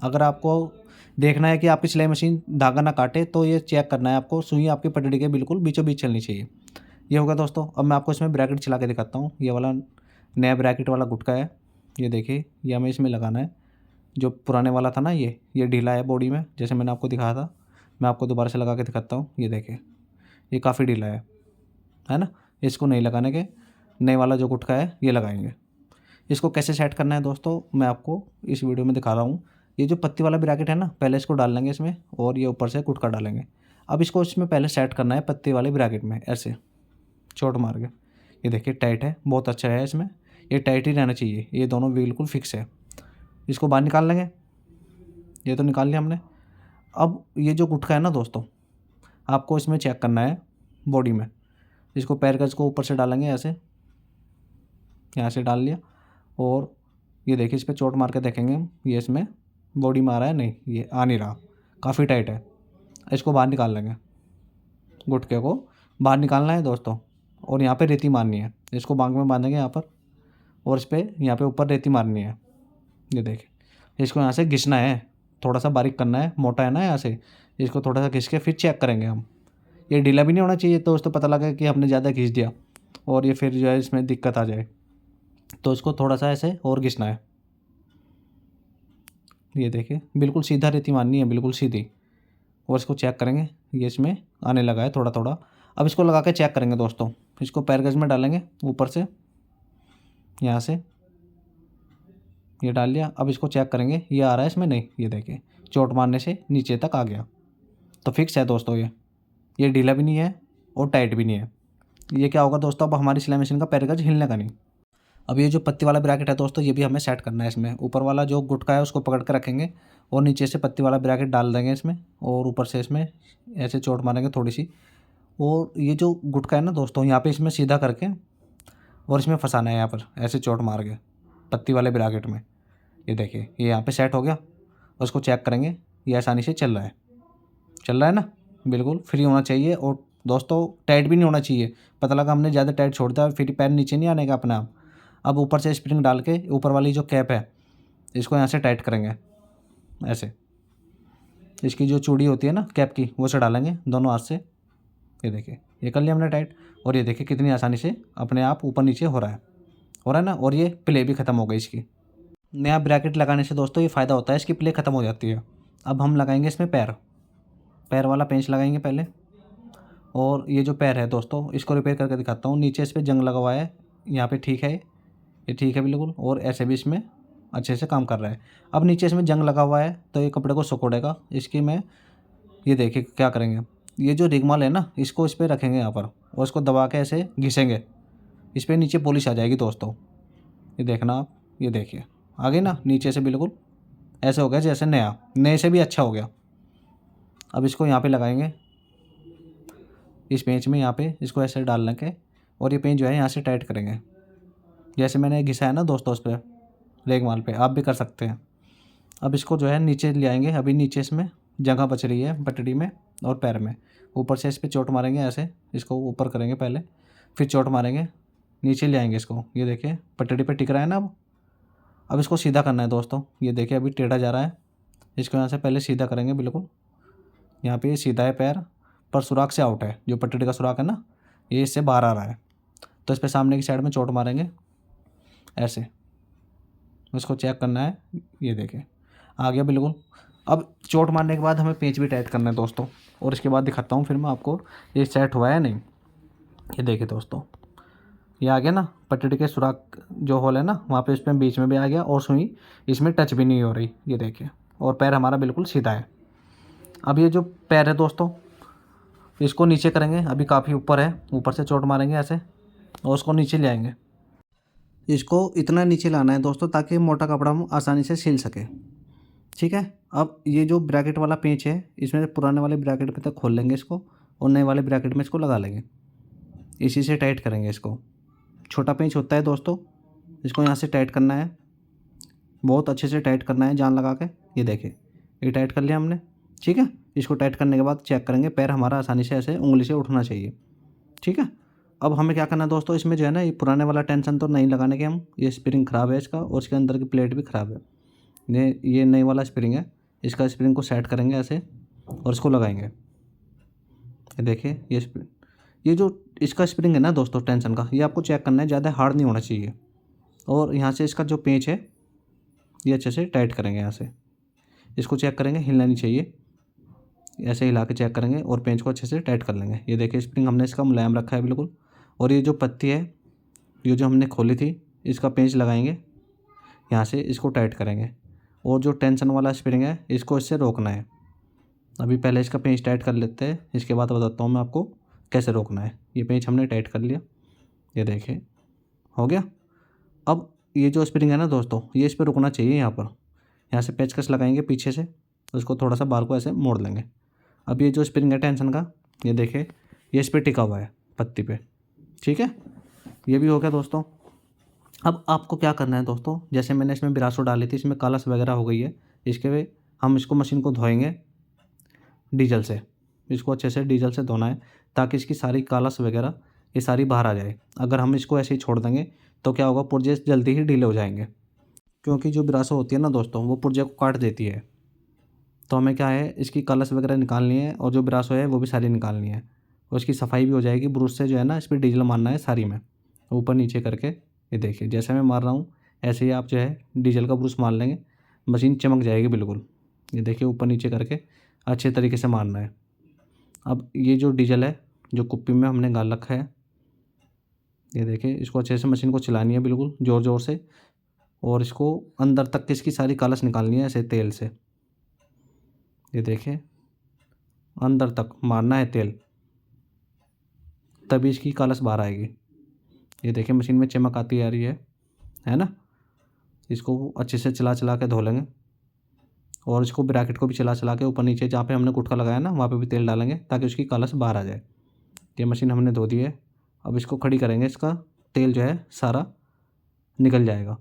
अगर आपको देखना है कि आपकी सिलाई मशीन धागा ना काटे, तो ये चेक करना है आपको, सुई आपकी पटड़ी के बिल्कुल बीचों बीच चलनी चाहिए। ये होगा दोस्तों। अब मैं आपको इसमें ब्रैकेट चला के दिखाता हूँ। ये वाला नया ब्रैकेट वाला गुटका है। ये देखिए ये हमें इसमें लगाना है। जो पुराने वाला था ना ये ढीला है बॉडी में, जैसे मैंने आपको दिखाया था। मैं आपको दोबारा से लगा के दिखाता हूँ। ये देखिए ये काफ़ी ढीला है ना। इसको नहीं लगाने के, नए वाला जो गुटका है ये लगाएंगे। इसको कैसे सेट करना है दोस्तों, मैं आपको इस वीडियो में दिखा रहा हूँ। ये जो पत्ती वाला ब्रैकेट है ना, पहले इसको डाल लेंगे इसमें, और ये ऊपर से गुटका डालेंगे। अब इसको इसमें पहले सेट करना है पत्ती वाले ब्रैकेट में, ऐसे चोट मार के। ये देखिए टाइट है, बहुत अच्छा है इसमें, ये टाइट ही रहना चाहिए। ये दोनों बिल्कुल फिक्स है। इसको बाहर निकाल लेंगे। ये तो निकाल लिया हमने। अब ये जो गुटका है ना दोस्तों, आपको इसमें चेक करना है बॉडी में। इसको पैर गज को ऊपर से डालेंगे, ऐसे यहाँ से डाल लिया, और ये देखिए इस पर चोट मार के देखेंगे हम, ये इसमें बॉडी में आ रहा है, नहीं ये आ नहीं रहा, काफ़ी टाइट है। इसको बाहर निकाल लेंगे, गुटके को बाहर निकालना है दोस्तों, और यहाँ पे रेती मारनी है। इसको बांग में बांधेंगे यहाँ पर, और इस पर यहाँ पे ऊपर रेती मारनी है। ये देखिए इसको यहाँ से घिसना है, थोड़ा सा बारीक करना है, मोटा है ना यहाँ से, इसको थोड़ा सा घिस के फिर चेक करेंगे हम। ये ढीला भी नहीं होना चाहिए, तो उसको पता लगा कि हमने ज़्यादा घिस दिया और ये फिर जो है इसमें दिक्कत आ जाए, तो इसको थोड़ा सा ऐसे और घिसना है। ये देखिए बिल्कुल सीधा रेती मारनी है, बिल्कुल सीधी, और इसको चेक करेंगे। ये इसमें आने लगा है थोड़ा थोड़ा। अब इसको लगा के चेक करेंगे दोस्तों। इसको पैर गज में डालेंगे ऊपर से, यहाँ से ये डाल लिया। अब इसको चेक करेंगे, ये आ रहा है इसमें, नहीं ये देखिए चोट मारने से नीचे तक आ गया, तो फिक्स है दोस्तों। ये ढीला भी नहीं है और टाइट भी नहीं है। ये क्या होगा दोस्तों, अब हमारी सिलाई मशीन का पैर गज हिलने का नहीं। अब ये जो पत्ती वाला ब्रैकेट है दोस्तों, ये भी हमें सेट करना है। इसमें ऊपर वाला जो गुटका है उसको पकड़ कर रखेंगे और नीचे से पत्ती वाला ब्रैकेट डाल देंगे इसमें, और ऊपर से इसमें ऐसे चोट मारेंगे थोड़ी सी। और ये जो गुटका है ना दोस्तों, यहाँ पे इसमें सीधा करके और इसमें फंसाना है, यहाँ पर ऐसे चोट मार के पत्ती वाले ब्रैकेट में। ये देखिए, ये यहाँ पे सेट हो गया। और उसको चेक करेंगे, ये आसानी से चल रहा है ना, बिल्कुल फ्री होना चाहिए। और दोस्तों टाइट भी नहीं होना चाहिए। पता लगा हमने ज़्यादा टाइट छोड़ दिया, फिर पैर नीचे नहीं आने का अपने आप। अब ऊपर से स्प्रिंग डाल के ऊपर वाली जो कैप है इसको यहाँ से टाइट करेंगे ऐसे। इसकी जो चूड़ी होती है ना कैप की, वो से डालेंगे दोनों हाथ से। ये देखिए, ये कर लिया हमने टाइट। और ये देखिए कितनी आसानी से अपने आप ऊपर नीचे हो रहा है ना। और ये प्ले भी ख़त्म हो गई इसकी। नया ब्रैकेट लगाने से दोस्तों ये फ़ायदा होता है, इसकी प्ले ख़त्म हो जाती है। अब हम लगाएंगे इसमें पैर वाला पेंच लगाएंगे पहले। और ये जो पैर है दोस्तों, इसको रिपेयर करके दिखाता हूँ। नीचे इस पर जंग लगा हुआ है, यहाँ पे ठीक है, ये ठीक है बिल्कुल। और ऐसे भी इसमें अच्छे से काम कर रहा है। अब नीचे इसमें जंग लगा हुआ है तो ये कपड़े को सिकुड़ेगा। इसकी मैं ये देखिए क्या करेंगे, ये जो रिगमाल है ना, इसको इस पर रखेंगे यहाँ पर और इसको दबा के ऐसे घिसेंगे। इस पर नीचे पॉलिश आ जाएगी दोस्तों। ये देखना आप, ये देखिए आ गई ना नीचे से, बिल्कुल ऐसे हो गया जैसे नए से भी अच्छा हो गया। अब इसको यहाँ पे लगाएंगे, इस पेंच में यहाँ पे इसको ऐसे डालने के, और ये पेंच जो है यहाँ से टाइट करेंगे। जैसे मैंने घिसा है ना दोस्तों उस पर रेगमाल पे, आप भी कर सकते हैं। अब इसको जो है नीचे ले आएंगे। अभी नीचे इसमें जगह बच रही है पटड़ी में और पैर में। ऊपर से इस पर चोट मारेंगे ऐसे, इसको ऊपर करेंगे पहले, फिर चोट मारेंगे, नीचे ले आएंगे इसको। ये देखिए पटड़ी पे टिक रहा है ना। अब इसको सीधा करना है दोस्तों। ये देखिए अभी टेढ़ा जा रहा है, इसको यहाँ से पहले सीधा करेंगे बिल्कुल। यहाँ पे सीधा है पैर, पर सुराख से आउट है। जो पटड़ी का सुराख है ना, ये इससे बाहर आ रहा है। तो इस पर सामने की साइड में चोट मारेंगे ऐसे, इसको चेक करना है। ये देखिए आ गया बिल्कुल। अब चोट मारने के बाद हमें पेंच भी टाइट करना है दोस्तों, और इसके बाद दिखाता हूँ फिर मैं आपको ये सेट हुआ है नहीं। ये देखिए दोस्तों, ये आ गया ना, पटड़ी के सुराख जो होल है ना वहाँ पे इसमें बीच में भी आ गया, और सुई इसमें टच भी नहीं हो रही। ये देखिए, और पैर हमारा बिल्कुल सीधा है। अब ये जो पैर है दोस्तों, इसको नीचे करेंगे। अभी काफ़ी ऊपर है, ऊपर से चोट मारेंगे ऐसे और उसको नीचे ले आएंगे। इसको इतना नीचे लाना है दोस्तों ताकि मोटा कपड़ा हम आसानी से सिल सके, ठीक है। अब ये जो ब्रैकेट वाला पेंच है, इसमें पुराने वाले ब्रैकेट पे तक खोल लेंगे इसको, और नए वाले ब्रैकेट में इसको लगा लेंगे। इसी से टाइट करेंगे इसको। छोटा पेंच होता है दोस्तों, इसको यहाँ से टाइट करना है, बहुत अच्छे से टाइट करना है जान लगा के। ये देखिए, ये टाइट कर लिया हमने, ठीक है। इसको टाइट करने के बाद चेक करेंगे, पैर हमारा आसानी से ऐसे उंगली से उठना चाहिए, ठीक है। अब हमें क्या करना है दोस्तों, इसमें जो है ना, ये पुराने वाला टेंशन तो नहीं लगाने के हम। ये स्प्रिंग ख़राब है इसका, और इसके अंदर की प्लेट भी ख़राब है। ये नई वाला स्प्रिंग है, इसका स्प्रिंग को सेट करेंगे ऐसे और इसको लगाएंगे। ये देखिए, ये जो इसका स्प्रिंग है ना दोस्तों टेंशन का, ये आपको चेक करना है, ज़्यादा हार्ड नहीं होना चाहिए। और यहाँ से इसका जो पेंच है ये अच्छे से टाइट करेंगे। यहाँ से इसको चेक करेंगे, हिलना नहीं चाहिए, ऐसे हिला के चेक करेंगे और पेंच को अच्छे से टाइट कर लेंगे। ये देखिए स्प्रिंग हमने इसका मुलायम रखा है बिल्कुल। और ये जो पत्ती है, ये जो हमने खोली थी, इसका पेंच लगाएंगे, यहाँ से इसको टाइट करेंगे। और जो टेंशन वाला स्प्रिंग है, इसको इससे रोकना है। अभी पहले इसका पेंच टाइट कर लेते हैं, इसके बाद बताता हूँ मैं आपको कैसे रोकना है। ये पेंच हमने टाइट कर लिया, ये देखिए हो गया। अब ये जो स्प्रिंग है ना दोस्तों, ये इस पर रुकना चाहिए। यहाँ पर यहाँ से पेचकस लगाएंगे पीछे से, उसको थोड़ा सा बार को ऐसे मोड़ लेंगे। अब ये जो स्प्रिंग है टेंशन का, ये देखिए ये इस पर टिका हुआ है पत्ती पे, ठीक है। ये भी हो गया दोस्तों। अब आपको क्या करना है दोस्तों, जैसे मैंने इसमें बिरासो डाली थी, इसमें कालस वगैरह हो गई है, इसके वे हम इसको मशीन को धोएंगे डीजल से। इसको अच्छे से डीजल से धोना है ताकि इसकी सारी कालस वगैरह ये सारी बाहर आ जाए। अगर हम इसको ऐसे ही छोड़ देंगे तो क्या होगा, पुर्जे जल्दी ही ढीले हो जाएंगे, क्योंकि जो बिरासो होती है ना दोस्तों, वो पुर्जे को काट देती है। तो हमें क्या है, इसकी कालस वगैरह निकालनी है, और जो बिरासो है वो भी सारी निकालनी है, और इसकी सफाई भी हो जाएगी। ब्रश से जो है ना, इस पर डीजल मारना है सारी में, ऊपर नीचे करके। ये देखिए जैसे मैं मार रहा हूँ ऐसे ही आप जो है डीजल का ब्रश मार लेंगे, मशीन चमक जाएगी बिल्कुल। ये देखिए ऊपर नीचे करके अच्छे तरीके से मारना है। अब ये जो डीजल है, जो कुप्पी में हमने गाल रखा है, ये देखिए इसको अच्छे से मशीन को चलानी है बिल्कुल ज़ोर ज़ोर से, और इसको अंदर तक इसकी सारी कालस निकालनी है ऐसे तेल से। ये देखिए अंदर तक मारना है तेल, तभी इसकी कालस बाहर आएगी। ये देखिए मशीन में चमक आती आ रही है। है ना। इसको अच्छे से चला चला के धो लेंगे और इसको ब्रैकेट को भी चला चला के ऊपर नीचे जहाँ पे हमने गुटका लगाया ना वहाँ पे भी तेल डालेंगे ताकि उसकी कलस बाहर आ जाए। ये मशीन हमने धो दी है। अब इसको खड़ी करेंगे, इसका तेल जो है सारा निकल जाएगा।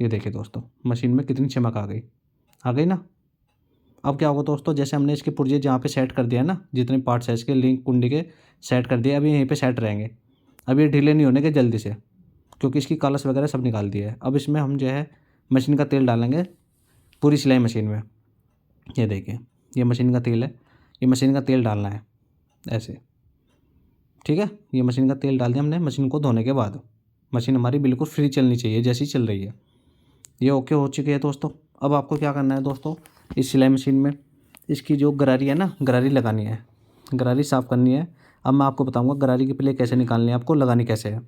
ये देखिए दोस्तों मशीन में कितनी चमक आ गई ना। अब क्या होगा दोस्तों, जैसे हमने इसके पुर्जे जहाँ पे सेट कर दिया है ना, जितने पार्ट्स है इसके लिंक कुंडी के सेट कर दिए, अभी यहीं पे सेट रहेंगे। अब ये ढीले नहीं होने के जल्दी से, क्योंकि इसकी कलस वगैरह सब निकाल दिया है। अब इसमें हम जो है मशीन का तेल डालेंगे पूरी सिलाई मशीन में। ये देखिए ये मशीन का तेल है, ये मशीन का तेल डालना है ऐसे, ठीक है। ये मशीन का तेल डाल दिया हमने मशीन को धोने के बाद। मशीन हमारी बिल्कुल फ्री चलनी चाहिए जैसी चल रही है। ये ओके हो चुकी है दोस्तों। अब आपको क्या करना है दोस्तों, इस सिलाई मशीन में इसकी जो गरारी है ना, गरारी लगानी है, गरारी साफ़ करनी है। अब मैं आपको बताऊंगा गरारी की प्ले कैसे निकालनी है, आपको लगानी कैसे है।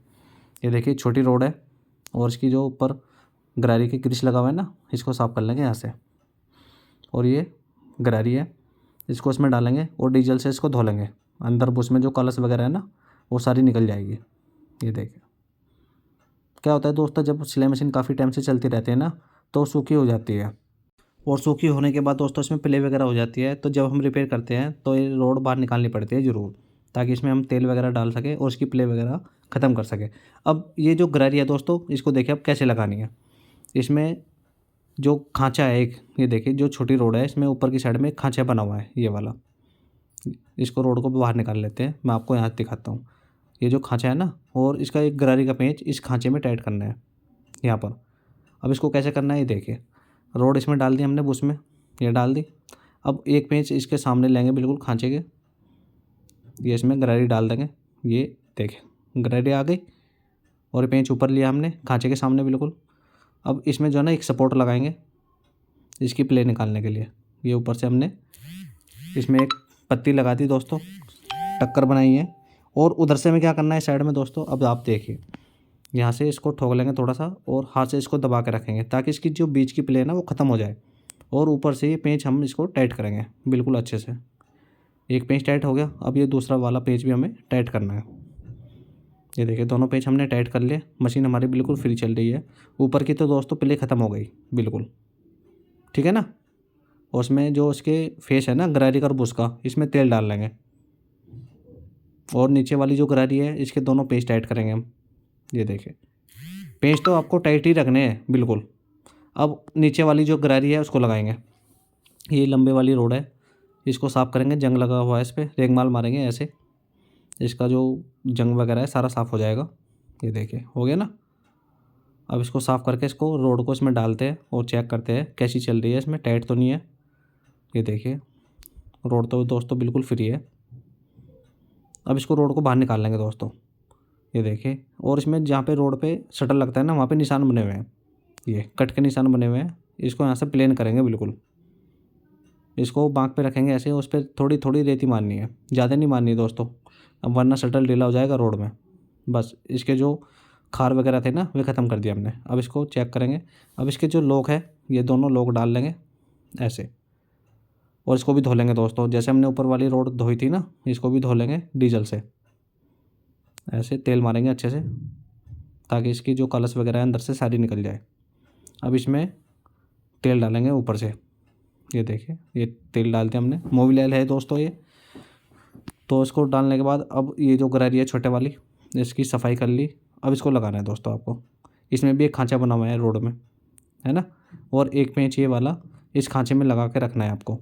ये देखिए छोटी रोड है और इसकी जो ऊपर गरारी की ग्रीस लगा हुआ है ना, इसको साफ़ कर लेंगे यहाँ से। और ये गरारी है, इसको इसमें डालेंगे और डीजल से इसको धो लेंगे। अंदर उसमें जो कलस वगैरह है ना वो सारी निकल जाएगी। ये देखिए क्या होता है दोस्तों, जब सिलाई मशीन काफ़ी टाइम से चलती रहती है ना तो सूखी हो जाती है, और सूखी होने के बाद दोस्तों इसमें प्ले वगैरह हो जाती है। तो जब हम रिपेयर करते हैं तो ये रोड बाहर निकालनी पड़ती है ज़रूर, ताकि इसमें हम तेल वगैरह डाल सके और इसकी प्ले वगैरह ख़त्म कर सके। अब ये जो गरारी है दोस्तों, इसको देखिए अब कैसे लगानी है। इसमें जो खांचा है एक, ये देखिए जो छोटी रोड है इसमें ऊपर की साइड में एक खांचा बना हुआ है ये वाला। इसको रोड को बाहर निकाल लेते हैं, मैं आपको यहाँ दिखाता हूँ। ये जो खांचा है ना, और इसका एक गरारी का पेंच इस खांचे में टाइट करना है यहाँ पर। अब इसको कैसे करना है ये देखिए, रोड इसमें डाल दी हमने, उसमें ये डाल दी। अब एक पेंच इसके सामने लेंगे बिल्कुल खांचे के, ये इसमें गरारी डाल देंगे। ये देखिए गरारी आ गई और ये पेंच ऊपर लिया हमने खांचे के सामने बिल्कुल। अब इसमें जो है ना एक सपोर्ट लगाएंगे इसकी प्ले निकालने के लिए। ये ऊपर से हमने इसमें एक पत्ती लगा दी दोस्तों, टक्कर बनाई है। और उधर से हमें क्या करना है साइड में दोस्तों, अब आप देखिए यहाँ से इसको ठोक लेंगे थोड़ा सा और हाथ से इसको दबा के रखेंगे ताकि इसकी जो बीच की प्ले है ना वो ख़त्म हो जाए। और ऊपर से ये पेंच हम इसको टाइट करेंगे बिल्कुल अच्छे से। एक पेंच टाइट हो गया, अब ये दूसरा वाला पेंच भी हमें टाइट करना है। ये देखिए दोनों पेंच हमने टाइट कर लिए, मशीन हमारी बिल्कुल फ्री चल रही है। ऊपर की तो दोस्तों प्ले ख़त्म हो गई बिल्कुल, ठीक है ना। और उसमें जो उसके फेस है ना गरारी का और बुश का, इसमें तेल डाल लेंगे। और नीचे वाली जो गरारी है इसके दोनों पेंच टाइट करेंगे हम। ये देखिए पेंच तो आपको टाइट ही रखने हैं बिल्कुल। अब नीचे वाली जो गरारी है उसको लगाएंगे। ये लंबे वाली रोड है, इसको साफ़ करेंगे, जंग लगा हुआ है इस पर, रेगमाल मारेंगे ऐसे, इसका जो जंग वगैरह है सारा साफ़ हो जाएगा। ये देखिए हो गया ना। अब इसको साफ़ करके इसको रोड को इसमें डालते हैं और चेक करते हैं कैसी चल रही है, इसमें टाइट तो नहीं है। ये देखिए रोड तो दोस्तों बिल्कुल फ्री है। अब इसको रोड को बाहर निकाल लेंगे दोस्तों। ये देखिए, और इसमें जहाँ पे रोड पे शटर लगता है ना वहाँ पे निशान बने हुए हैं, ये कट के निशान बने हुए हैं। इसको यहाँ से प्लेन करेंगे बिल्कुल, इसको बांक पे रखेंगे ऐसे, उस पर थोड़ी थोड़ी रेती मारनी है, ज़्यादा नहीं मारनी है दोस्तों, अब वरना शटर ढीला हो जाएगा रोड में। बस इसके जो खार वगैरह थे ना वे ख़त्म कर दिया हमने। अब इसको चेक करेंगे। अब इसके जो लॉक है ये दोनों लॉक डाल लेंगे ऐसे, और इसको भी धो लेंगे दोस्तों। जैसे हमने ऊपर वाली रोड धोई थी ना, इसको भी धो लेंगे डीजल से, ऐसे तेल मारेंगे अच्छे से ताकि इसकी जो कलस वगैरह है अंदर से सारी निकल जाए। अब इसमें तेल डालेंगे ऊपर से। ये देखिए ये तेल डालते हमने, मोबिल ऑयल है दोस्तों ये। तो इसको डालने के बाद अब ये जो गरारी है छोटे वाली, इसकी सफाई कर ली। अब इसको लगाना है दोस्तों आपको। इसमें भी एक खांचा बना हुआ है रोड में, है ना, और एक पेंच ये वाला इस खांचे में लगा के रखना है आपको।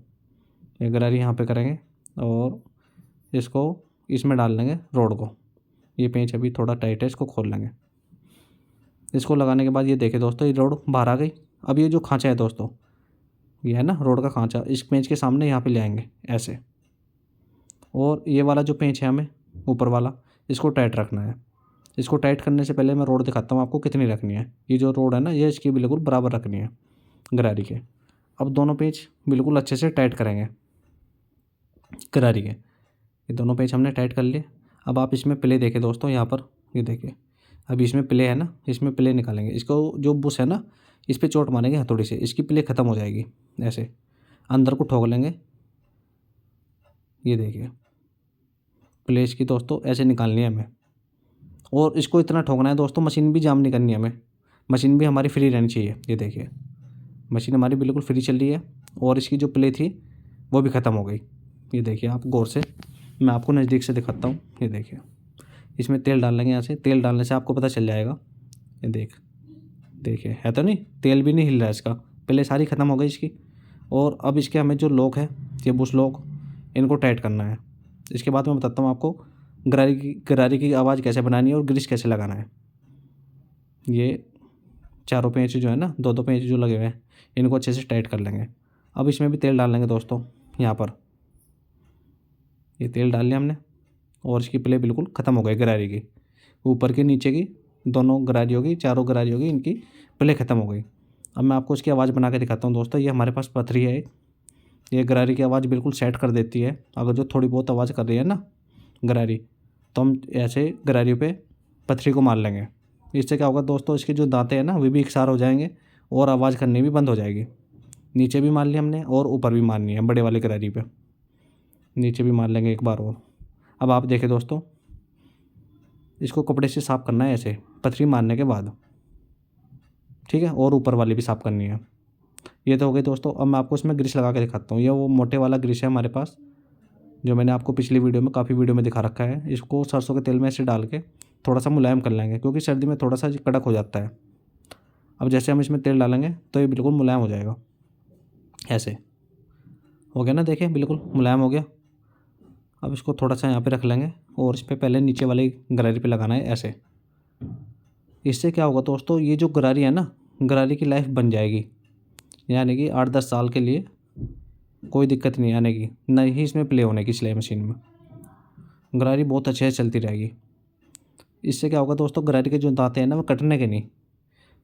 ये गरारी यहाँ पे करेंगे और इसको इसमें डाल लेंगे रोड को। ये पेंच अभी थोड़ा टाइट है, इसको खोल लेंगे। इसको लगाने के बाद ये देखिए दोस्तों ये रोड बाहर आ गई। अब ये जो खांचा है दोस्तों, ये है ना रोड का खांचा, इस पेंच के सामने यहाँ पे ले आएंगे ऐसे। और ये वाला जो पेंच है हमें ऊपर वाला, इसको टाइट रखना है। इसको टाइट करने से पहले मैं रोड दिखाता हूँ आपको कितनी रखनी है। ये जो रोड है ना ये इसकी बिल्कुल बराबर रखनी है गरारी के। अब दोनों पेंच बिल्कुल अच्छे से टाइट करेंगे गरारी के। ये दोनों पेंच हमने टाइट कर लिए। अब आप इसमें प्ले देखें दोस्तों यहाँ पर, ये देखिए अभी इसमें प्ले है ना, इसमें प्ले निकालेंगे। इसको जो बुश है ना इस पर चोट मारेंगे हथौड़ी से, इसकी प्ले ख़त्म हो जाएगी। ऐसे अंदर को ठोक लेंगे। ये देखिए प्ले इसकी दोस्तों ऐसे निकालनी है हमें, और इसको इतना ठोकना है दोस्तों मशीन भी जाम नहीं करनी है हमें। मशीन भी हमारी फ्री रहनी चाहिए। ये देखिए मशीन हमारी बिल्कुल फ्री चल रही है और इसकी जो प्ले थी वो भी ख़त्म हो गई। ये देखिए आप गौर से, मैं आपको नज़दीक से दिखाता हूँ। ये देखिए इसमें तेल डाल लेंगे यहाँ से, तेल डालने से आपको पता चल जाएगा। ये देखिए है तो नहीं, तेल भी नहीं हिल रहा है इसका, पहले सारी ख़त्म हो गई इसकी। और अब इसके हमें जो लॉक है, ये बुश लॉक, इनको टाइट करना है। इसके बाद मैं बताता हूँ आपको गरारी की आवाज़ कैसे बनानी है और ग्रीस कैसे लगाना है। ये चारों पेंच जो है ना, दो पेंच जो लगे हुए हैं, इनको अच्छे से टाइट कर लेंगे। अब इसमें भी तेल डाल लेंगे दोस्तों। यहाँ पर ये तेल डाल लिया हमने और इसकी प्ले बिल्कुल ख़त्म हो गई गरारी की, ऊपर की नीचे की दोनों गरारियों की, चारों गरारियों की इनकी प्ले ख़त्म हो गई। अब मैं आपको इसकी आवाज़ बना के दिखाता हूँ दोस्तों। ये हमारे पास पथरी है, ये गरारी की आवाज़ बिल्कुल सेट कर देती है। अगर जो थोड़ी बहुत आवाज़ कर रही है ना गरारी, तो हम ऐसे गरारियों पे पथरी को मार लेंगे। इससे क्या होगा दोस्तों, इसके जो दांतें हैं ना वे भी एकसार हो जाएंगे और आवाज़ करनी भी बंद हो जाएगी। नीचे भी मार लिया हमने और ऊपर भी मारनी है, बड़े वाले गरारी पे नीचे भी मार लेंगे एक बार और। अब आप देखें दोस्तों, इसको कपड़े से साफ़ करना है ऐसे पथरी मारने के बाद, ठीक है, और ऊपर वाली भी साफ़ करनी है। ये तो हो गई दोस्तों। अब मैं आपको इसमें ग्रीस लगा के दिखाता हूँ। ये वो मोटे वाला ग्रीस है हमारे पास, जो मैंने आपको पिछली वीडियो में, काफ़ी वीडियो में दिखा रखा है। इसको सरसों के तेल में ऐसे डाल के थोड़ा सा मुलायम कर लेंगे, क्योंकि सर्दी में थोड़ा सा कड़क हो जाता है। अब जैसे हम इसमें तेल डालेंगे तो ये बिल्कुल मुलायम हो जाएगा। ऐसे हो गया ना, देखें बिल्कुल मुलायम हो गया। अब इसको थोड़ा सा यहाँ पे रख लेंगे और इस पर पहले नीचे वाली गरारी पे लगाना है ऐसे। इससे क्या होगा दोस्तों, ये जो गरारी है ना, गरारी की लाइफ बन जाएगी, यानी कि 8-10 साल के लिए कोई दिक्कत नहीं आने की, न ही इसमें प्ले होने की सिलाई मशीन में। गरारी बहुत अच्छे से चलती रहेगी। इससे क्या होगा दोस्तों, गरारी के जो दांते हैं ना वो कटने के नहीं,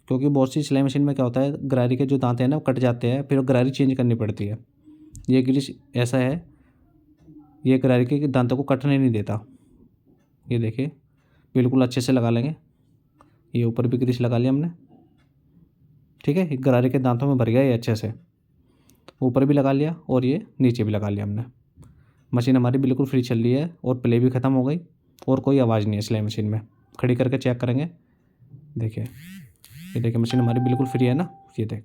क्योंकि बहुत सी सिलाई मशीन में क्या होता है, गरारी के जो दांते हैं ना वो कट जाते हैं, फिर गरारी चेंज करनी पड़ती है। ये ग्रीस ऐसा है, ये गरारी के दांतों को कटने नहीं देता। ये देखिए बिल्कुल अच्छे से लगा लेंगे। ये ऊपर भी ग्रीस लगा लिया हमने, ठीक है, गरारे के दांतों में भर गया ये अच्छे से, ऊपर भी लगा लिया और ये नीचे भी लगा लिया हमने। मशीन हमारी बिल्कुल फ्री चल रही है और प्ले भी ख़त्म हो गई और कोई आवाज़ नहीं है सिलाई मशीन में। खड़ी करके चेक करेंगे, देखिए ये देखिए मशीन हमारी बिल्कुल फ्री है ना, ये देख,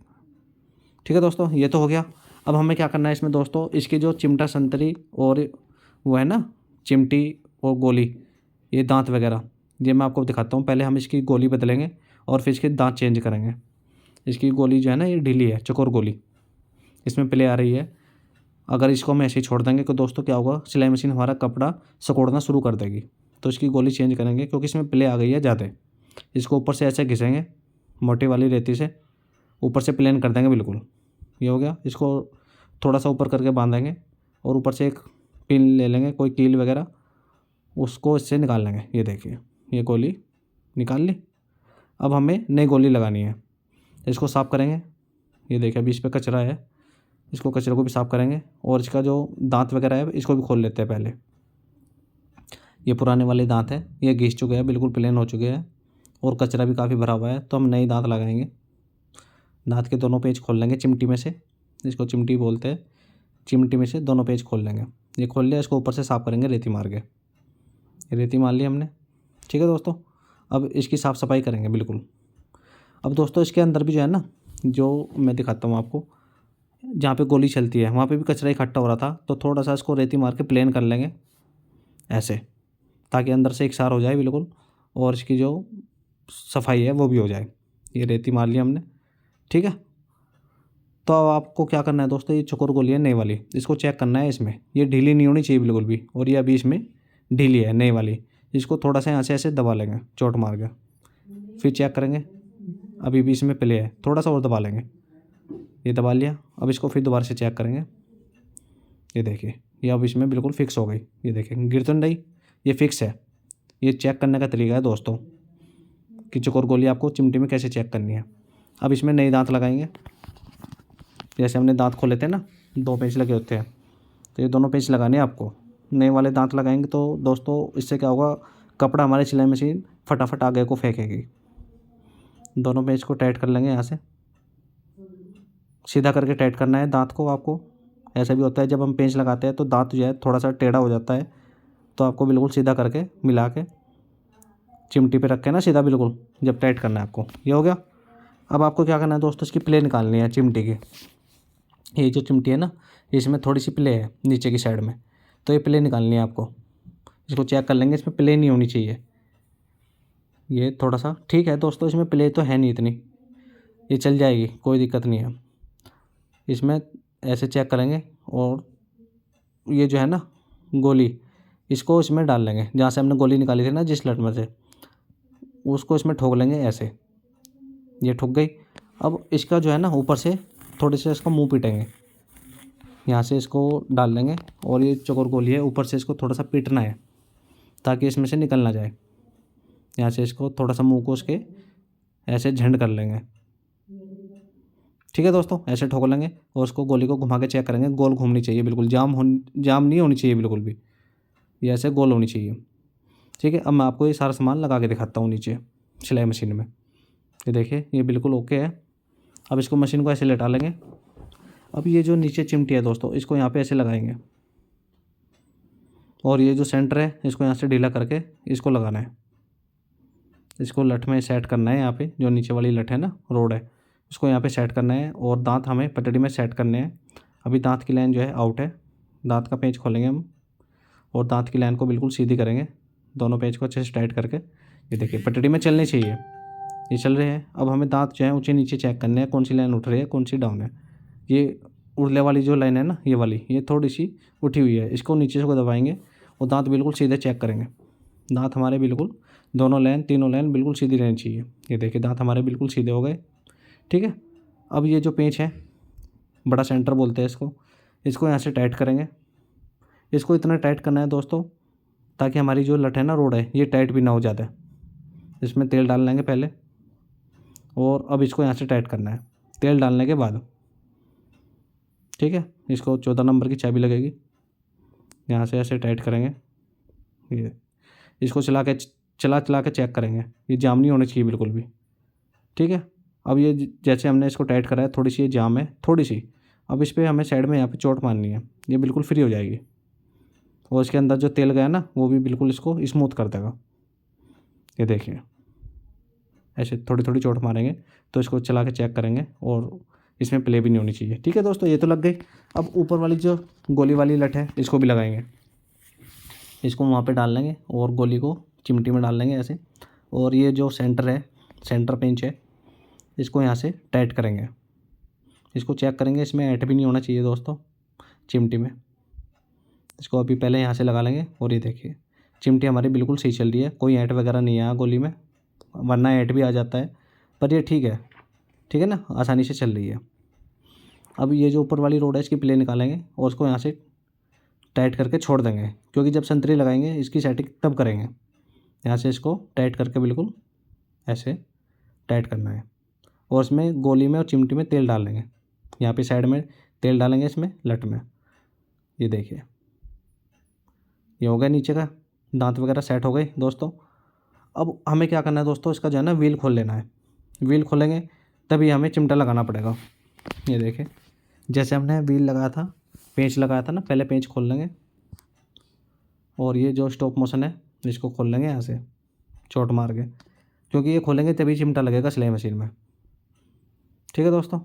ठीक है दोस्तों। ये तो हो गया। अब हमें क्या करना है इसमें दोस्तों, इसकी जो चिमटा संतरी और वो है ना चिमटी और गोली, ये दांत वगैरह, ये मैं आपको दिखाता हूँ। पहले हम इसकी गोली बदलेंगे और फिर इसके दांत चेंज करेंगे। इसकी गोली जो है ना ये ढीली है, चकोर गोली, इसमें प्ले आ रही है। अगर इसको हम ऐसे ही छोड़ देंगे तो दोस्तों क्या होगा, सिलाई मशीन हमारा कपड़ा सिकोड़ना शुरू कर देगी। तो इसकी गोली चेंज करेंगे, क्योंकि इसमें प्ले आ गई है ज़्यादा। इसको ऊपर से ऐसे घिसेंगे, मोटी वाली रेती से ऊपर से प्लेन कर देंगे बिल्कुल। ये हो गया। इसको थोड़ा सा ऊपर करके बांधेंगे और ऊपर से एक पिन ले लेंगे, कोई कील वगैरह, उसको इससे निकाल लेंगे। ये देखिए ये गोली निकाल ली। अब हमें नई गोली लगानी है। इसको साफ़ करेंगे। ये देखिए अभी इस पर कचरा है, इसको कचरे को भी साफ़ करेंगे और इसका जो दांत वगैरह है इसको भी खोल लेते हैं पहले। ये पुराने वाले दांत हैं, ये घिस चुके हैं, बिल्कुल प्लेन हो चुके हैं और कचरा भी काफ़ी भरा हुआ है। तो हम नए दांत लगाएंगे। दांत के दोनों पेच खोल लेंगे चिमटी में से, इसको चिमटी बोलते हैं। चिमटी में से दोनों पेच खोल लेंगे। ये खोल लिया, इसको ऊपर से साफ़ करेंगे रेती मार के। रेती मार ली हमने, ठीक है दोस्तों। अब इसकी साफ़ सफाई करेंगे बिल्कुल। अब दोस्तों इसके अंदर भी जो है ना, जो मैं दिखाता हूँ आपको, जहाँ पे गोली चलती है वहाँ पे भी कचरा इकट्ठा हो रहा था, तो थोड़ा सा इसको रेती मार के प्लेन कर लेंगे ऐसे, ताकि अंदर से एकसार हो जाए बिल्कुल और इसकी जो सफाई है वो भी हो जाए। ये रेती मार ली हमने, ठीक है। तो अब आपको क्या करना है दोस्तों, ये चकोर गोली है नई वाली, इसको चेक करना है। इसमें ये ढीली नहीं होनी चाहिए बिल्कुल भी, और ये अभी इसमें ढीली है नई वाली। इसको थोड़ा सा यहाँ से ऐसे दबा लेंगे चोट मार के, फिर चेक करेंगे। अभी भी इसमें प्ले है, थोड़ा सा और दबा लेंगे। ये दबा लिया। अब इसको फिर दोबारा से चेक करेंगे। ये देखिए ये अब इसमें बिल्कुल फिक्स हो गई। ये देखिए गिर तो नहीं रही, ये फिक्स है। ये चेक करने का तरीका है दोस्तों कि चकोर गोली आपको चिमटी में कैसे चेक करनी है। अब इसमें नए दांत लगाएंगे। जैसे हमने दांत खोले थे ना, 2 पेंच लगे होते हैं, तो ये दोनों पेंच लगाने हैं आपको। नए वाले दांत लगाएंगे तो दोस्तों इससे क्या होगा, कपड़ा हमारी सिलाई मशीन फटाफट आगे को फेंकेगी। दोनों पेंच को टाइट कर लेंगे, यहाँ से सीधा करके टाइट करना है दांत को आपको। ऐसा भी होता है जब हम पेंच लगाते हैं तो दांत जो है थोड़ा सा टेढ़ा हो जाता है, तो आपको बिल्कुल सीधा करके मिला के चिमटी पे रख के ना सीधा बिल्कुल जब टाइट करना है आपको। ये हो गया। अब आपको क्या करना है दोस्तों, इसकी प्ले निकालनी है चिमटी की। ये जो चिमटी है ना, इसमें थोड़ी सी प्ले है नीचे की साइड में, तो ये प्ले निकालनी है आपको। इसको चेक कर लेंगे, इसमें प्ले नहीं होनी चाहिए। ये थोड़ा सा ठीक है दोस्तों, इसमें प्ले तो है नहीं इतनी, ये चल जाएगी, कोई दिक्कत नहीं है। इसमें ऐसे चेक करेंगे और ये जो है ना गोली, इसको इसमें डाल लेंगे जहाँ से हमने गोली निकाली थी ना, जिस लट में से, उसको इसमें ठोक लेंगे ऐसे। ये ठुक गई। अब इसका जो है ना ऊपर से थोड़े से इसका मुंह पीटेंगे, यहाँ से इसको डाल लेंगे और ये चौकोर गोली है, ऊपर से इसको थोड़ा सा पीटना है ताकि इसमें से निकल ना जाए। यहाँ से इसको थोड़ा सा मुंह को उसके ऐसे झंड कर लेंगे। ठीक है दोस्तों, ऐसे ठोक लेंगे और उसको गोली को घुमा के चेक करेंगे। गोल घूमनी चाहिए बिल्कुल, जाम नहीं होनी चाहिए बिल्कुल भी, ये ऐसे गोल होनी चाहिए। ठीक है, अब मैं आपको ये सारा सामान लगा के दिखाता हूँ नीचे सिलाई मशीन में। ये देखिए, ये बिल्कुल ओके है। अब इसको मशीन को ऐसे लेटा लेंगे। अब ये जो नीचे चिमटी है दोस्तों, इसको यहाँ पे ऐसे लगाएंगे और ये जो सेंटर है इसको यहाँ से ढीला करके इसको लगाना है। इसको लठ में सेट करना है, यहाँ पे जो नीचे वाली लठ है ना, रोड है, इसको यहाँ पे सेट करना है और दांत हमें पटड़ी में सेट करने हैं। अभी दांत की लाइन जो है आउट है, दांत का पेंच खोलेंगे हम और दांत की लाइन को बिल्कुल सीधी करेंगे, दोनों पेंच को अच्छे से टाइट करके। ये देखिए पटड़ी में चलनी चाहिए, ये चल रहे हैं। अब हमें दांत जो है ऊँचे नीचे चेक करने हैं, कौन सी लाइन उठ रही है कौन सी डाउन है। ये उड़ले वाली जो लाइन है ना, ये वाली, ये थोड़ी सी उठी हुई है, इसको नीचे से को दबाएंगे और दांत बिल्कुल सीधे चेक करेंगे। दांत हमारे बिल्कुल दोनों लाइन तीनों लाइन बिल्कुल सीधी रहनी चाहिए। ये देखिए दांत हमारे बिल्कुल सीधे हो गए। ठीक है, अब ये जो पेंच है, बड़ा सेंटर बोलते हैं इसको, इसको यहाँ से टाइट करेंगे। इसको इतना टाइट करना है दोस्तों ताकि हमारी जो लठ है ना, रोड है, ये टाइट भी ना हो जाता है। इसमें तेल डाल लेंगे पहले और अब इसको यहाँ से टाइट करना है तेल डालने के बाद। ठीक है, इसको 14 नंबर की चाबी लगेगी, यहाँ से ऐसे टाइट करेंगे। ये इसको चला के चेक करेंगे, ये जाम नहीं होनी चाहिए बिल्कुल भी। ठीक है, अब ये जैसे हमने इसको टाइट करा है, थोड़ी सी ये जाम है, थोड़ी सी। अब इस पर हमें साइड में यहाँ पे चोट मारनी है, ये बिल्कुल फ्री हो जाएगी और इसके अंदर जो तेल गया ना, वो भी बिल्कुल इसको स्मूथ कर देगा। ये देखिए, ऐसे थोड़ी थोड़ी चोट मारेंगे तो इसको चला के चेक करेंगे और इसमें प्ले भी नहीं होनी चाहिए। ठीक है दोस्तों, ये तो लग गई। अब ऊपर वाली जो गोली वाली लठ है, इसको भी लगाएंगे। इसको वहाँ पे डाल लेंगे और गोली को चिमटी में डाल लेंगे ऐसे। और ये जो सेंटर है, सेंटर पेंच है, इसको यहाँ से टाइट करेंगे। इसको चेक करेंगे, इसमें ऐंठ भी नहीं होना चाहिए दोस्तों चिमटी में। इसको अभी पहले यहाँ से लगा लेंगे और ये देखिए चिमटी हमारी बिल्कुल सही चल रही है, कोई ऐंठ वगैरह नहीं है गोली में, वरना ऐंठ भी आ जाता है, पर ये ठीक है ना, आसानी से चल रही है। अब ये जो ऊपर वाली रोड है, इसकी प्ले निकालेंगे और उसको यहाँ से टाइट करके छोड़ देंगे, क्योंकि जब संतरी लगाएंगे इसकी सेटिंग तब करेंगे। यहाँ से इसको टाइट करके बिल्कुल ऐसे टाइट करना है और इसमें गोली में और चिमटी में तेल डाल लेंगे। यहाँ पे साइड में तेल डालेंगे, इसमें लट में। ये देखिए, ये हो गया नीचे का, दांत वगैरह सेट हो गए दोस्तों। अब हमें क्या करना है दोस्तों, इसका जो है ना व्हील खोल लेना है। व्हील खोलेंगे तभी हमें चिमटा लगाना पड़ेगा। ये देखिए, जैसे हमने व्हील लगाया था, पेंच लगाया था ना, पहले पेंच खोल लेंगे और ये जो स्टॉप मोशन है इसको खोल लेंगे यहाँ से चोट मार के, क्योंकि ये खोलेंगे तभी चिमटा लगेगा सिलाई मशीन में। ठीक है दोस्तों,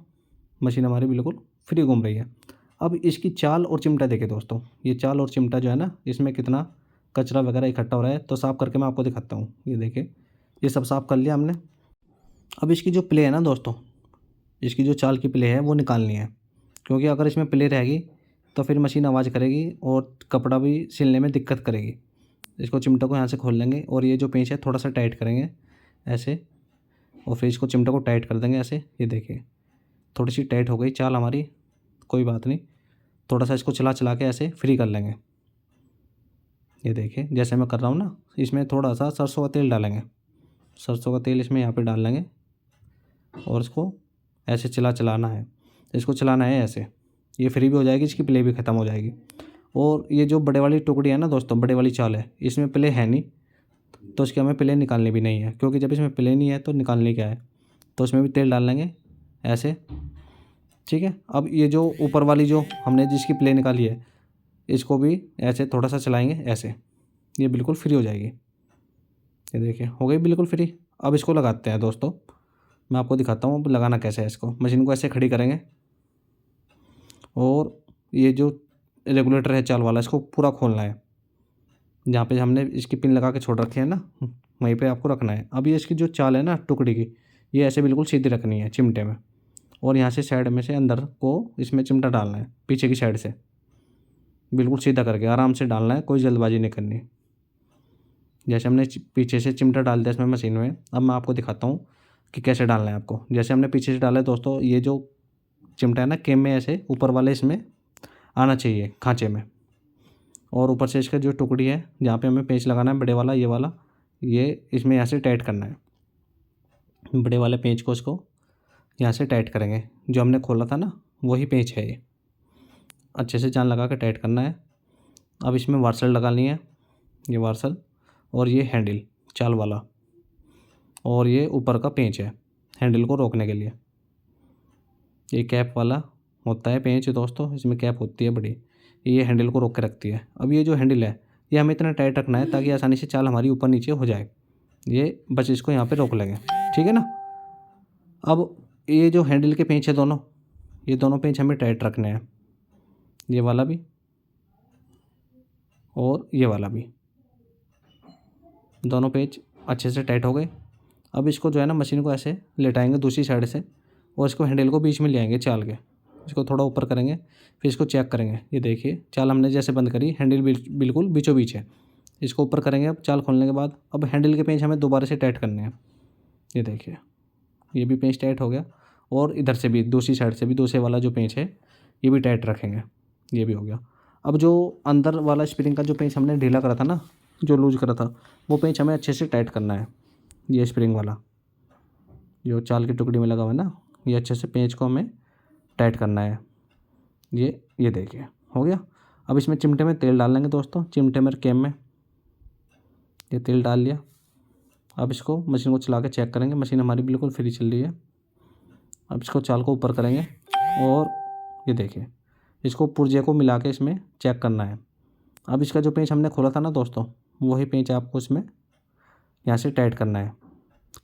मशीन हमारी बिल्कुल फ्री घूम रही है। अब इसकी चाल और चिमटा देखिए दोस्तों, ये चाल और चिमटा जो है ना, इसमें कितना कचरा वगैरह इकट्ठा हो रहा है, तो साफ़ करके मैं आपको दिखाता हूँ। ये देखिए, ये सब साफ़ कर लिया हमने। अब इसकी जो प्ले है ना दोस्तों, इसकी जो चाल की प्ले है वो निकालनी है, क्योंकि अगर इसमें प्ले रहेगी तो फिर मशीन आवाज़ करेगी और कपड़ा भी सिलने में दिक्कत करेगी। इसको चिमटा को यहाँ से खोल लेंगे और ये जो पेंच है थोड़ा सा टाइट करेंगे ऐसे, और फिर इसको चिमटा को टाइट कर देंगे ऐसे। ये देखिए, थोड़ी सी टाइट हो गई चाल हमारी, कोई बात नहीं, थोड़ा सा इसको चला के ऐसे फ्री कर लेंगे। ये देखिए, जैसे मैं कर रहा हूँ ना, इसमें थोड़ा सा सरसों का तेल डालेंगे, सरसों का तेल इसमें यहाँ पे डाल लेंगे और इसको ऐसे चलाना है, इसको चलाना है ऐसे। ये फ्री भी हो जाएगी, इसकी प्ले भी ख़त्म हो जाएगी। और ये जो बड़े वाली टुकड़ी है ना दोस्तों, बड़े वाली चाल है, इसमें प्ले है नहीं, तो इसकी हमें प्ले निकालनी भी नहीं है, क्योंकि जब इसमें प्ले नहीं है तो निकालनी क्या है। तो इसमें भी तेल डाल लेंगे ऐसे। ठीक है, अब ये जो ऊपर वाली जो हमने जिसकी प्ले निकाली है, इसको भी ऐसे थोड़ा सा चलाएंगे ऐसे, ये बिल्कुल फ्री हो जाएगी। ये देखिए, हो गई बिल्कुल फ्री। अब इसको लगाते हैं दोस्तों, मैं आपको दिखाता हूँ अब लगाना कैसे है इसको। मशीन को ऐसे खड़ी करेंगे और ये जो रेगुलेटर है चाल वाला, इसको पूरा खोलना है। जहाँ पे हमने इसकी पिन लगा के छोड़ रखी है ना, वहीं पे आपको रखना है। अब ये इसकी जो चाल है ना टुकड़ी की, ये ऐसे बिल्कुल सीधी रखनी है चिमटे में, और यहाँ से साइड में से अंदर को इसमें चिमटा डालना है, पीछे की साइड से बिल्कुल सीधा करके आराम से डालना है, कोई जल्दबाजी नहीं करनी। जैसे हमने पीछे से चिमटा डाल दिया इसमें मशीन में, अब मैं आपको दिखाता हूँ कि कैसे डालना है आपको। जैसे हमने पीछे से डाला है दोस्तों, ये जो चिमटा है ना केम में ऐसे ऊपर वाले इसमें आना चाहिए खांचे में, और ऊपर से इसका जो टुकड़ी है जहाँ पे हमें पेंच लगाना है बड़े वाला, ये वाला, ये इसमें यहाँ से टाइट करना है। बड़े वाले पेंच को इसको यहाँ से टाइट करेंगे, जो हमने खोला था ना वही पेंच है ये, अच्छे से जान लगा के टाइट करना है। अब इसमें वार्सल लगानी है, ये वार्सल, और ये हैंडल चाल वाला, और ये ऊपर का पेंच है हैंडल को रोकने के लिए। ये कैप वाला होता है पेंच दोस्तों, इसमें कैप होती है बड़ी, ये हैंडल को रोक के रखती है। अब ये जो हैंडल है ये हमें इतना टाइट रखना है ताकि आसानी से चाल हमारी ऊपर नीचे हो जाए। ये बस इसको यहाँ पे रोक लेंगे, ठीक है ना। अब ये जो हैंडल के पेंच है दोनों, ये दोनों पेंच हमें टाइट रखने हैं, ये वाला भी और ये वाला भी, दोनों पेंच अच्छे से टाइट हो गए। अब इसको जो है ना मशीन को ऐसे लेटाएंगे दूसरी साइड से, और इसको हैंडल को बीच में ले आएंगे चाल के, इसको थोड़ा ऊपर करेंगे, फिर इसको चेक करेंगे। ये देखिए चाल हमने जैसे बंद करी, हैंडल बिल्कुल बीचों बीच है। इसको ऊपर करेंगे अब चाल खोलने के बाद। अब हैंडल के पेंच हमें दोबारा से टाइट करने हैं। ये देखिए ये भी पेंच टाइट हो गया, और इधर से भी दूसरी साइड से भी दूसरे वाला जो पेंच है ये भी टाइट रखेंगे, ये भी हो गया। अब जो अंदर वाला स्प्रिंग का जो पेंच हमने ढीला करा था ना, जो लूज करा था, वो पेंच हमें अच्छे से टाइट करना है। ये स्प्रिंग वाला जो चाल की टुकड़ी में लगा हुआ है ना, ये अच्छे से पेंच को हमें टाइट करना है। ये देखिए हो गया। अब इसमें चिमटे में तेल डाल लेंगे दोस्तों, चिमटे में केम में ये तेल डाल लिया। अब इसको मशीन को चला के चेक करेंगे, मशीन हमारी बिल्कुल फ्री चल रही है। अब इसको चाल को ऊपर करेंगे, और ये देखिए इसको पुर्जे को मिला के इसमें चेक करना है। अब इसका जो पेंच हमने खोला था ना दोस्तों, वही पेंच आपको इसमें यहाँ से टाइट करना है।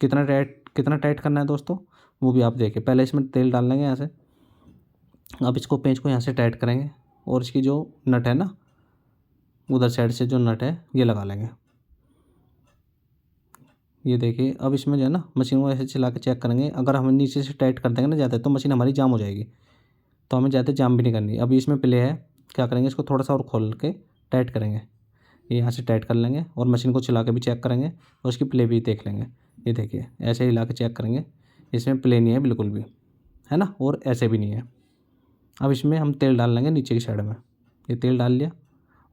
कितना टाइट करना है दोस्तों वो भी आप देखिए। पहले इसमें तेल डाल लेंगे यहाँ से, अब इसको पेंच को यहाँ से टाइट करेंगे, और इसकी जो नट है ना उधर साइड से जो नट है ये लगा लेंगे। ये देखिए अब इसमें जो है ना मशीन को ऐसे चला के चेक करेंगे। अगर हम नीचे से टाइट कर देंगे ना ज़्यादा, तो मशीन हमारी जाम हो जाएगी, तो हमें ज़्यादा जाम भी नहीं करनी। अभी इसमें प्ले है, क्या करेंगे इसको थोड़ा सा और खोल के टाइट करेंगे। ये यहाँ से टाइट कर लेंगे, और मशीन को चला के भी चेक करेंगे, और उसकी प्ले भी देख लेंगे। ये देखिए ऐसे हिला के चेक करेंगे, इसमें प्ले नहीं है बिल्कुल भी, है ना, और ऐसे भी नहीं है। अब इसमें हम तेल डाल लेंगे नीचे की साइड में, ये तेल डाल लिया,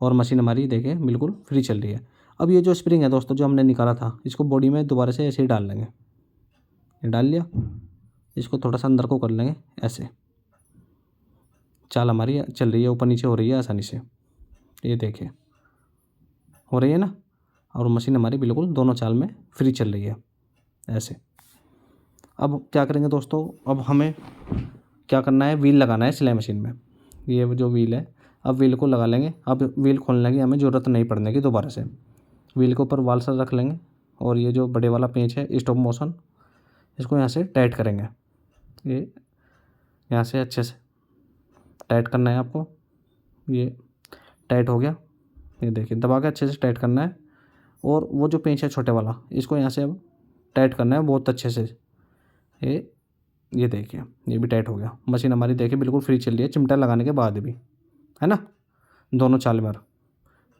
और मशीन हमारी देखिए बिल्कुल फ्री चल रही है। अब ये जो स्प्रिंग है दोस्तों जो हमने निकाला था, इसको बॉडी में दोबारा से ऐसे ही डाल लेंगे। ये डाल लिया, इसको थोड़ा सा अंदर को कर लेंगे ऐसे, चाल हमारी चल रही है, ऊपर नीचे हो रही है आसानी से। ये देखिए हो रही है ना, और मशीन हमारी बिल्कुल दोनों चाल में फ्री चल रही है ऐसे। अब क्या करेंगे दोस्तों, अब हमें क्या करना है, व्हील लगाना है सिलाई मशीन में। ये जो व्हील है, अब व्हील को लगा लेंगे। अब व्हील खोलने की हमें ज़रूरत नहीं पड़ने की, दोबारा से व्हील के ऊपर वाल्सर रख लेंगे, और ये जो बड़े वाला पेंच है स्टॉप मोशन, इसको यहाँ से टाइट करेंगे। ये यहाँ से अच्छे से टाइट करना है आपको। ये टाइट हो गया, ये देखिए दबा के अच्छे से टाइट करना है। और वो जो पेंच है छोटे वाला, इसको यहाँ से अब टाइट करना है बहुत अच्छे से। ये देखिए ये भी टाइट हो गया। मशीन हमारी देखिए बिल्कुल फ्री चल रही है चिमटा लगाने के बाद भी, है ना, दोनों चाल में।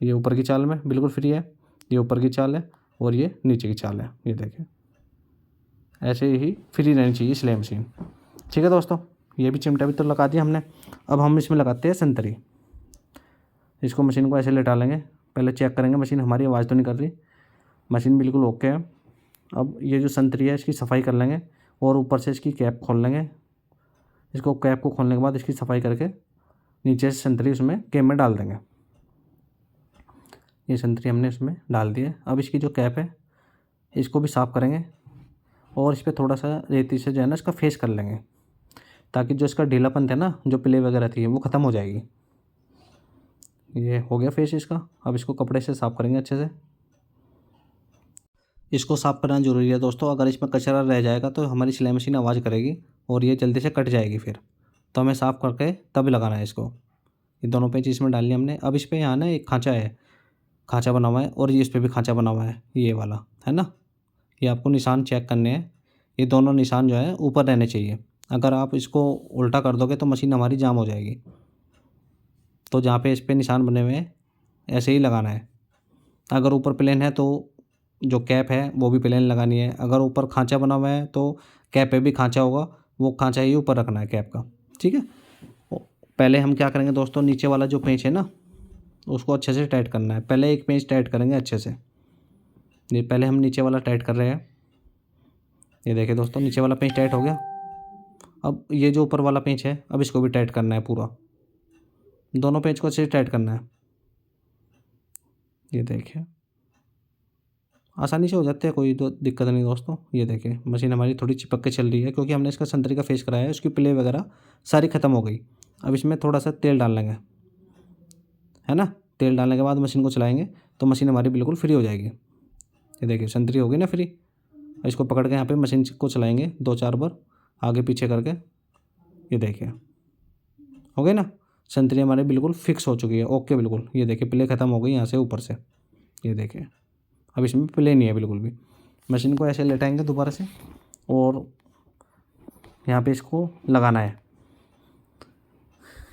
ये ऊपर की चाल में बिल्कुल फ्री है, ये ऊपर की चाल है, और ये नीचे की चाल है। ये देखिए ऐसे ही फ्री रहनी चाहिए सिलाई मशीन, ठीक है दोस्तों। ये भी चिमटा भी तो लगा दिया हमने। अब हम इसमें लगाते हैं संतरी। इसको मशीन को ऐसे लेटा लेंगे, पहले चेक करेंगे मशीन हमारी आवाज़ तो नहीं कर रही, मशीन बिल्कुल ओके है। अब ये जो संतरी है इसकी सफाई कर लेंगे, और ऊपर से इसकी कैप खोल लेंगे। इसको कैप को खोलने के बाद इसकी सफाई करके नीचे से संतरी उसमें कैप में डाल देंगे। ये संतरी हमने इसमें डाल दी है। अब इसकी जो कैप है इसको भी साफ़ करेंगे, और इस पर थोड़ा सा रेती से जो है ना इसका फेस कर लेंगे, ताकि जो इसका ढीलापन था ना, जो प्ले वगैरह थी, वो ख़त्म हो जाएगी। ये हो गया फेस इसका। अब इसको कपड़े से साफ़ करेंगे अच्छे से। इसको साफ़ करना ज़रूरी है दोस्तों। अगर इसमें कचरा रह जाएगा तो हमारी सिलाई मशीन आवाज़ करेगी और ये जल्दी से कट जाएगी फिर। तो हमें साफ़ करके तब लगाना है इसको। ये दोनों पेंच इसमें डाल लिए हमने। अब इस पे यहाँ ना एक खाँचा है, खाँचा बना हुआ है और ये इस पे भी खाँचा बना हुआ है, ये वाला है ना। ये आपको निशान चेक करने हैं। ये दोनों निशान जो है ऊपर रहने चाहिए। अगर आप इसको उल्टा कर दोगे तो मशीन हमारी जाम हो जाएगी। तो जहाँ पे इस पे निशान बने हुए हैं ऐसे ही लगाना है। अगर ऊपर प्लेन है तो जो कैप है वो भी प्लेन लगानी है। अगर ऊपर खाँचा बना हुआ है तो कैप पे भी खाँचा होगा, वो खाँचा ही ऊपर रखना है कैप का, ठीक है। पहले हम क्या करेंगे दोस्तों, नीचे वाला जो पेंच है ना उसको अच्छे से टाइट करना है। पहले एक पेंच टाइट करेंगे अच्छे से। ये पहले हम नीचे वाला टाइट कर रहे हैं। ये देखिए दोस्तों, नीचे वाला पेंच टाइट हो गया। अब ये जो ऊपर वाला पेंच है अब इसको भी टाइट करना है पूरा। दोनों पेंच को अच्छे से टाइट करना है। ये देखिए आसानी से हो जाते हैं, कोई तो दिक्कत नहीं दोस्तों। ये देखिए मशीन हमारी थोड़ी चिपक के चल रही है क्योंकि हमने इसका संतरी का फेस कराया है, उसकी प्ले वगैरह सारी ख़त्म हो गई। अब इसमें थोड़ा सा तेल डाल लेंगे, है ना। तेल डालने के बाद मशीन को चलाएंगे तो मशीन हमारी बिल्कुल फ्री हो जाएगी। ये देखिए संतरी हो गई ना फ्री। इसको पकड़ के यहाँ पे मशीन को चलाएंगे 2-4 बार आगे पीछे करके। ये देखिए हो गई ना, संतरी हमारी बिल्कुल फिक्स हो चुकी है, ओके बिल्कुल। ये देखिए प्ले ख़त्म हो गई यहाँ से ऊपर से। ये देखिए अब इसमें प्ले नहीं है बिल्कुल भी। मशीन को ऐसे लेटाएंगे दोबारा से और यहाँ पे इसको लगाना है।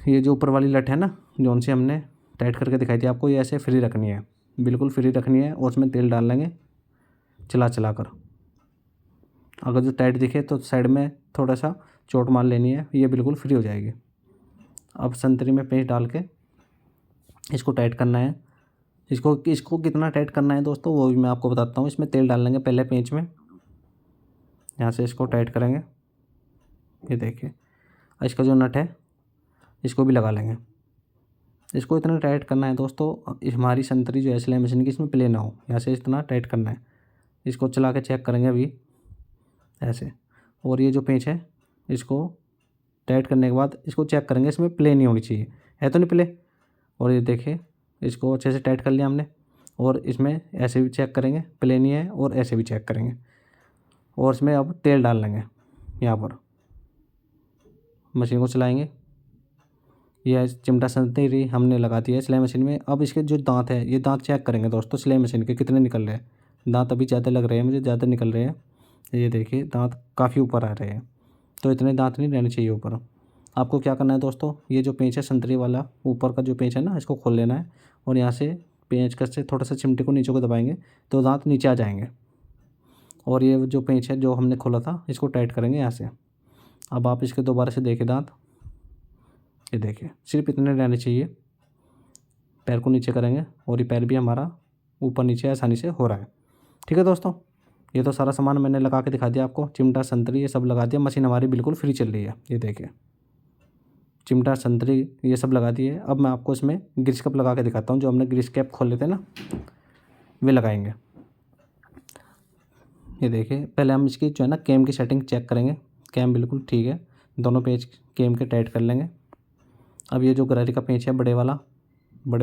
ये जो ऊपर वाली लट है ना जो उनसे हमने टाइट करके दिखाई थी आपको, ये ऐसे फ्री रखनी है, बिल्कुल फ्री रखनी है। और उसमें तेल डाल लेंगे चला चला कर। अगर जो टाइट दिखे तो साइड में थोड़ा सा चोट मार लेनी है, ये बिल्कुल फ्री हो जाएगी। अब संतरी में पेंच डाल के इसको टाइट करना है। इसको कितना टाइट करना है दोस्तों वो भी मैं आपको बताता हूँ। इसमें तेल डाल लेंगे पहले पेंच में, यहाँ से इसको टाइट करेंगे। ये देखिए इसका जो नट है इसको भी लगा लेंगे। इसको इतना टाइट करना है दोस्तों हमारी संतरी जो है सिलाई मशीन की इसमें प्ले ना हो। यहाँ से इतना टाइट करना है। इसको चला के चेक करेंगे अभी ऐसे। और ये जो पेंच है इसको टाइट करने के बाद इसको चेक करेंगे, इसमें प्ले नहीं होनी चाहिए, है तो नहीं प्ले। और ये देखिए इसको अच्छे से टाइट कर लिया हमने। और इसमें ऐसे भी चेक करेंगे प्ले नहीं है, और ऐसे भी चेक करेंगे। और इसमें अब तेल डाल लेंगे यहाँ पर, मशीन को चलाएंगे। यह चिमटा संतरी हमने लगा दिया है सिलाई मशीन में। अब इसके जो दांत है ये दांत चेक करेंगे दोस्तों सिलाई मशीन के कितने निकल रहे हैं। दांत अभी ज़्यादा लग रहे हैं, मुझे ज़्यादा निकल रहे हैं। ये देखिए दांत काफ़ी ऊपर आ रहे हैं, तो इतने दांत नहीं रहने चाहिए ऊपर। आपको क्या करना है दोस्तों, ये जो पेंच है संतरी वाला ऊपर का जो पेंच है ना इसको खोल लेना है। और यहाँ से पेंच कस से थोड़ा सा चिमटे को नीचे को दबाएंगे तो दांत नीचे आ जाएंगे। और ये जो पेंच है जो हमने खोला था इसको टाइट करेंगे यहाँ से। अब आप इसके दोबारा से देखिए दांत, ये देखिए सिर्फ इतने रहने चाहिए। पैर को नीचे करेंगे और ये पैर भी हमारा ऊपर नीचे आसानी से हो रहा है। ठीक है दोस्तों, ये तो सारा सामान मैंने लगा के दिखा दिया आपको। चिमटा संतरी ये सब लगा दिया, मशीन हमारी बिल्कुल फ्री चल रही है। ये देखिए चिमटा संतरी ये सब लगा दिए। अब मैं आपको इसमें ग्रीस कप लगा के दिखाता हूँ। जो हमने ग्रीस कैप खोले थे ना वे लगाएंगे। ये देखिए पहले हम इसकी जो है ना कैम की सेटिंग चेक करेंगे। कैम बिल्कुल ठीक है, दोनों पेंच कैम के टाइट कर लेंगे। अब ये जो गरारी का पेंच है बड़े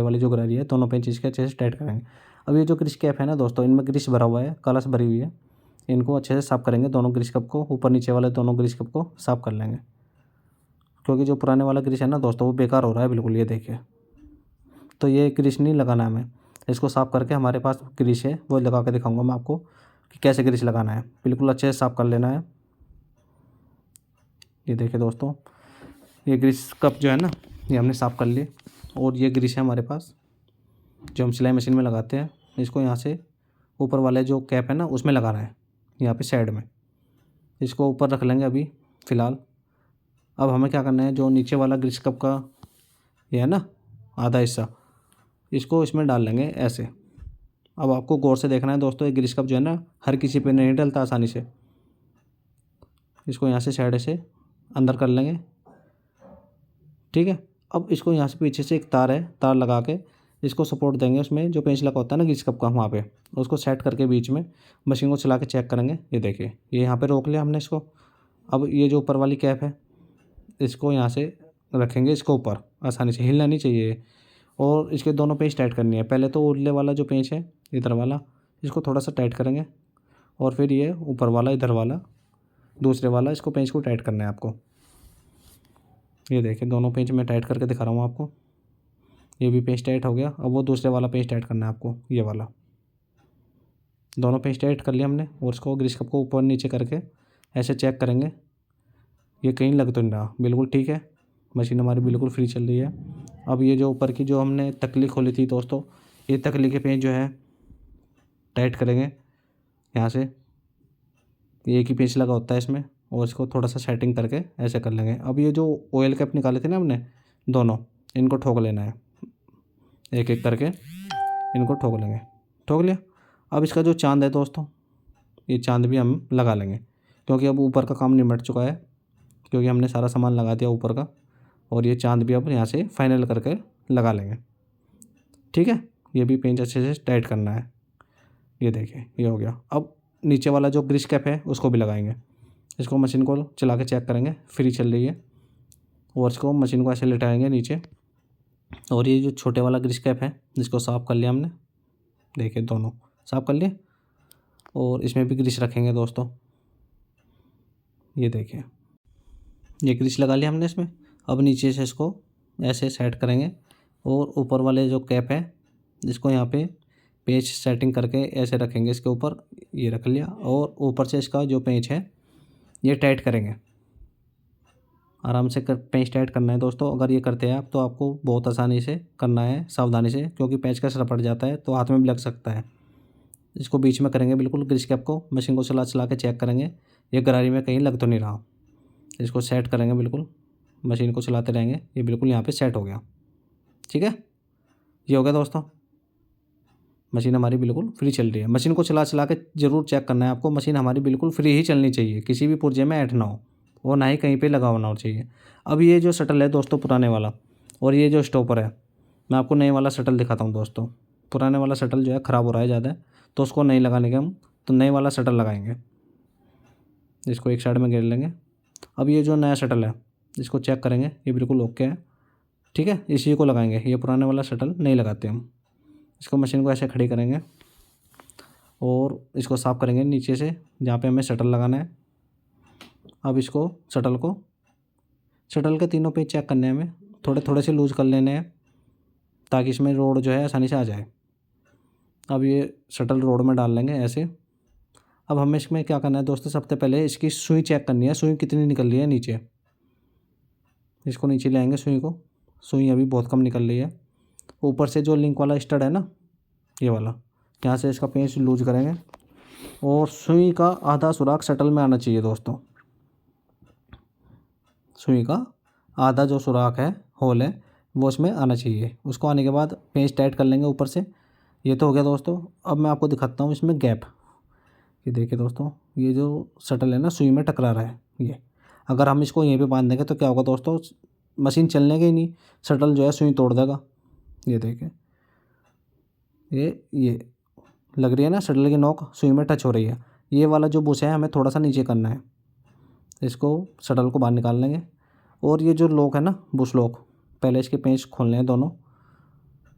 वाली जो गरारी है दोनों पेंच इसके अच्छे से टाइट करेंगे। अब ये जो ग्रीस कैप है ना दोस्तों इनमें ग्रीस भरा हुआ है, कलस भरी हुई है। इनको अच्छे से साफ़ करेंगे, दोनों ग्रीस कप को, ऊपर नीचे वाले दोनों ग्रीस कप को साफ़ कर लेंगे। क्योंकि जो पुराने वाला ग्रीस है ना दोस्तों वो बेकार हो रहा है बिल्कुल। ये देखिए तो ये ग्रीस नहीं लगाना है हमें। इसको साफ़ करके हमारे पास ग्रीस है वो लगा के दिखाऊंगा मैं आपको कि कैसे ग्रीस लगाना है। बिल्कुल अच्छे से साफ़ कर लेना है। ये देखिए दोस्तों ये ग्रीस कप जो है ना ये हमने साफ़ कर लिए। और ये ग्रीस है हमारे पास जो हम सिलाई मशीन में लगाते हैं। इसको यहाँ से ऊपर वाले जो कैप है ना उसमें लगाना है, यहाँ पे साइड में। इसको ऊपर रख लेंगे अभी फ़िलहाल। अब हमें क्या करना है, जो नीचे वाला ग्रीस कप का ये है ना आधा हिस्सा, इसको इसमें डाल लेंगे ऐसे। अब आपको गौर से देखना है दोस्तों, ये ग्रीस कप जो है ना हर किसी पे नहीं डलता आसानी से। इसको यहाँ से साइड से अंदर कर लेंगे, ठीक है। अब इसको यहाँ से पीछे से एक तार है, तार लगा के इसको सपोर्ट देंगे। उसमें जो पेंच लगा होता है ना ग्रीस कप का वहाँ पे, उसको सेट करके बीच में मशीन को चला के चेक करेंगे। ये देखिए ये यहाँ पे रोक लिया हमने इसको। अब ये जो ऊपर वाली कैप है इसको यहाँ से रखेंगे, इसको ऊपर आसानी से हिलना नहीं चाहिए। और इसके दोनों पेंच टाइट करनी है। पहले तो उरले वाला जो पेंच है इधर वाला इसको थोड़ा सा टाइट करेंगे। और फिर ये ऊपर वाला इधर वाला दूसरे वाला इसको पेंच को टाइट करना है आपको। ये देखिए दोनों पेंच मैं टाइट करके दिखा रहा हूँ आपको। ये भी पेंच टाइट हो गया। अब वो दूसरे वाला पेंच टाइट करना है आपको, ये वाला। दोनों पेंच टाइट कर लिया हमने और इसको ग्रीस कप को ऊपर नीचे करके ऐसे चेक करेंगे ये कहीं लग तो नहीं रहा, बिल्कुल ठीक है। मशीन हमारी बिल्कुल फ्री चल रही है। अब ये जो ऊपर की जो हमने तकली खोली थी दोस्तों, ये तकली के पेंच जो है टाइट करेंगे यहाँ से। एक ही पेंच लगा होता है इसमें और इसको थोड़ा सा सेटिंग करके ऐसे कर लेंगे। अब ये जो ऑयल कैप निकाले थे ना हमने दोनों, इनको ठोक लेना है एक एक करके, इनको ठोक लेंगे। ठोक लिया। अब इसका जो चांद है दोस्तों, ये चांद भी हम लगा लेंगे क्योंकि अब ऊपर का काम निमट चुका है, क्योंकि हमने सारा सामान लगा दिया ऊपर का। और ये चांद भी अब यहाँ से फाइनल करके लगा लेंगे। ठीक है, ये भी पेंच अच्छे से टाइट करना है। ये देखिए ये हो गया। अब नीचे वाला जो ग्रीस कैप है उसको भी लगाएंगे। इसको मशीन को चला के चेक करेंगे फ्री चल रही है, और इसको मशीन को ऐसे लेटाएंगे नीचे। और ये जो छोटे वाला ग्रीस कैप है जिसको साफ़ कर लिया हमने, देखिए दोनों साफ़ कर लिए। और इसमें भी ग्रीस रखेंगे दोस्तों। ये देखिए ये ग्रीस लगा लिया हमने इसमें। अब नीचे से इसको ऐसे सेट करेंगे और ऊपर वाले जो कैप है इसको यहाँ पे पेंच सेटिंग करके ऐसे रखेंगे इसके ऊपर। ये रख लिया और ऊपर से इसका जो पेंच है ये टाइट करेंगे। आराम से पेंच टाइट करना है दोस्तों। अगर ये करते हैं आप तो आपको बहुत आसानी से करना है, सावधानी से, क्योंकि पेंच का रपट जाता है तो हाथ में भी लग सकता है। इसको बीच में करेंगे बिल्कुल ग्रीस कैप को। मशीन को चला चला के चेक करेंगे ये गरारी में कहीं लग तो नहीं रहा। इसको सेट करेंगे बिल्कुल, मशीन को चलाते रहेंगे। ये बिल्कुल यहाँ पे सेट हो गया। ठीक है, ये हो गया दोस्तों। मशीन हमारी बिल्कुल फ्री चल रही है। मशीन को चला चला के ज़रूर चेक करना है आपको। मशीन हमारी बिल्कुल फ्री ही चलनी चाहिए, किसी भी पुर्जे में ऐंठ ना हो और ना ही कहीं पे लगा होना चाहिए। अब ये जो शटल है दोस्तों पुराने वाला, और ये जो स्टॉपर है, मैं आपको नए वाला शटल दिखाता हूँ दोस्तों। पुराने वाला शटल जो है ख़राब हो रहा है ज़्यादा, तो उसको नहीं लगाने के हम तो नए वाला शटल लगाएंगे। इसको एक साइड में घेर लेंगे। अब ये जो नया शटल है इसको चेक करेंगे, ये बिल्कुल ओके है। ठीक है, इसी को लगाएंगे। ये पुराने वाला शटल नहीं लगाते हम। इसको मशीन को ऐसे खड़ी करेंगे और इसको साफ़ करेंगे नीचे से जहाँ पे हमें शटल लगाना है। अब इसको शटल के तीनों पेज चेक करने हैं हमें, थोड़े थोड़े से लूज़ कर लेने हैं ताकि इसमें रोड जो है आसानी से आ जाए। अब ये शटल रोड में डाल लेंगे ऐसे। अब हमें इसमें क्या करना है दोस्तों, सबसे पहले इसकी सुई चेक करनी है, सुई कितनी निकल रही है नीचे। इसको नीचे ले आएंगे सुई को। सुई अभी बहुत कम निकल रही है। ऊपर से जो लिंक वाला स्टड है ना, ये वाला, यहाँ से इसका पेंच लूज करेंगे और सुई का आधा सुराख शटल में आना चाहिए दोस्तों। सुई का आधा जो सुराख है, होल है, वो इसमें आना चाहिए। उसको आने के बाद पेंच टाइट कर लेंगे ऊपर से। ये तो हो गया दोस्तों। अब मैं आपको दिखाता हूँ इसमें गैप। ये देखिए दोस्तों, ये जो शटल है ना सुई में टकरा रहा है, ये अगर हम इसको यहीं पे बांध देंगे तो क्या होगा दोस्तों, मशीन चलने के ही नहीं, शटल जो है सुई तोड़ देगा। ये देखिए ये लग रही है ना शटल की नोक सुई में टच हो रही है। ये वाला जो बुश है हमें थोड़ा सा नीचे करना है। इसको शटल को बाहर निकाल लेंगे। और ये जो लॉक है ना, बुश लॉक, पहले इसके पेंच खोलने हैं दोनों।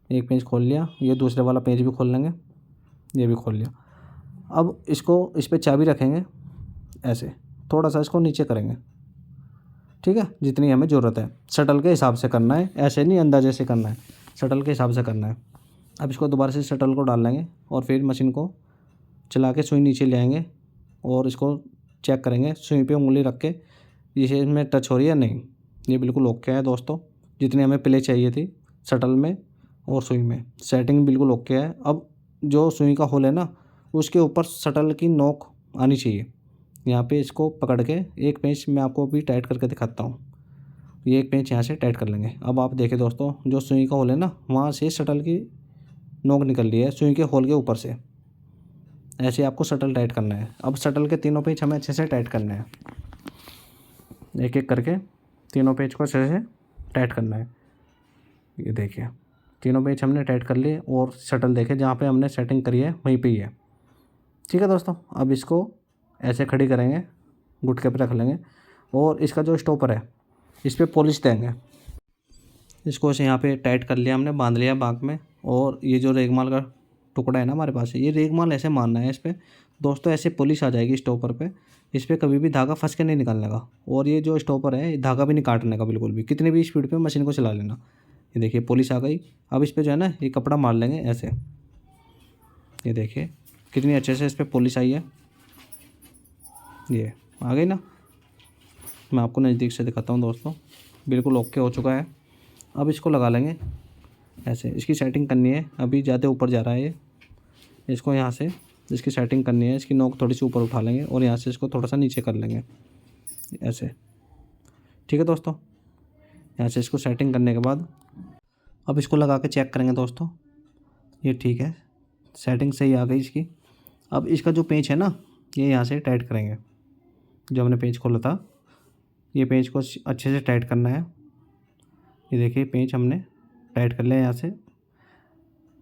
एक पेंच खोल लिया, ये दूसरे वाला पेंच भी खोल लेंगे, ये भी खोल लिया। अब इसको इस पर चाबी रखेंगे ऐसे, थोड़ा सा इसको नीचे करेंगे। ठीक है, जितनी हमें ज़रूरत है। शटल के हिसाब से करना है, ऐसे नहीं अंदाजे से करना है, शटल के हिसाब से करना है। अब इसको दोबारा से शटल को डाल लेंगे और फिर मशीन को चला के सुई नीचे ले आएंगे और इसको चेक करेंगे सुई पे उंगली रख के, ये इसमें टच हो रही है नहीं। ये बिल्कुल ओके है दोस्तों। जितनी हमें प्ले चाहिए थी शटल में और सुई में, सेटिंग बिल्कुल ओके है। अब जो सुई का होल है ना, उसके ऊपर शटल की नोक आनी चाहिए। यहाँ पे इसको पकड़ के एक पेंच मैं आपको अभी टाइट करके दिखाता हूँ। ये एक पेंच यहाँ से टाइट कर लेंगे। अब आप देखें दोस्तों, जो सुई का होल है ना, वहाँ से शटल की नोक निकल रही है सुई के होल के ऊपर से। ऐसे आपको शटल टाइट करना है। अब शटल के तीनों पेंच हमें अच्छे से टाइट करने हैं, एक एक करके तीनों पेंच को अच्छे से टाइट करना है। ये देखिए तीनों पेंच हमने टाइट कर लिए और शटल देखे जहाँ पे हमने सेटिंग करी है वहीं पे ही है। ठीक है दोस्तों, अब इसको ऐसे खड़ी करेंगे, गुटके पे रख लेंगे और इसका जो स्टॉपर है इस पर पॉलिश देंगे। इसको ऐसे यहाँ पे टाइट कर लिया हमने, बांध लिया बांक में। और ये जो रेगमाल का टुकड़ा है ना हमारे पास, ये रेगमाल ऐसे मारना है इस पर दोस्तों, ऐसे पुलिस आ जाएगी स्टॉपर पे, इस पर कभी भी धागा फंस के नहीं निकलने का। और ये जो स्टॉपर है धागा भी नहीं काटने का बिल्कुल भी, कितनी भी स्पीड पे मशीन को चला लेना। ये देखिए पुलिस आ गई। अब इस पर जो है ना ये कपड़ा मार लेंगे ऐसे, ये देखिए कितनी अच्छे से इस पर पुलिस आई है। ये आ गई ना, मैं आपको नज़दीक से दिखाता हूँ दोस्तों, बिल्कुल ओके हो चुका है। अब इसको लगा लेंगे ऐसे, इसकी सेटिंग करनी है, अभी ज़्यादा ऊपर जा रहा है ये, इसको यहाँ से इसकी सेटिंग करनी है, इसकी नोक थोड़ी सी ऊपर उठा लेंगे और यहाँ से इसको थोड़ा सा नीचे कर लेंगे ऐसे, ठीक है दोस्तों। यहाँ से इसको सेटिंग करने के बाद अब इसको लगा के चेक करेंगे दोस्तों, ये ठीक है, सेटिंग सही आ गई इसकी। अब इसका जो पेंच है ना ये यहाँ से टाइट करेंगे, जो हमने पेंच खोला था ये पेंच को अच्छे से टाइट करना है। ये देखिए पेंच हमने टाइट कर लिया, यहाँ से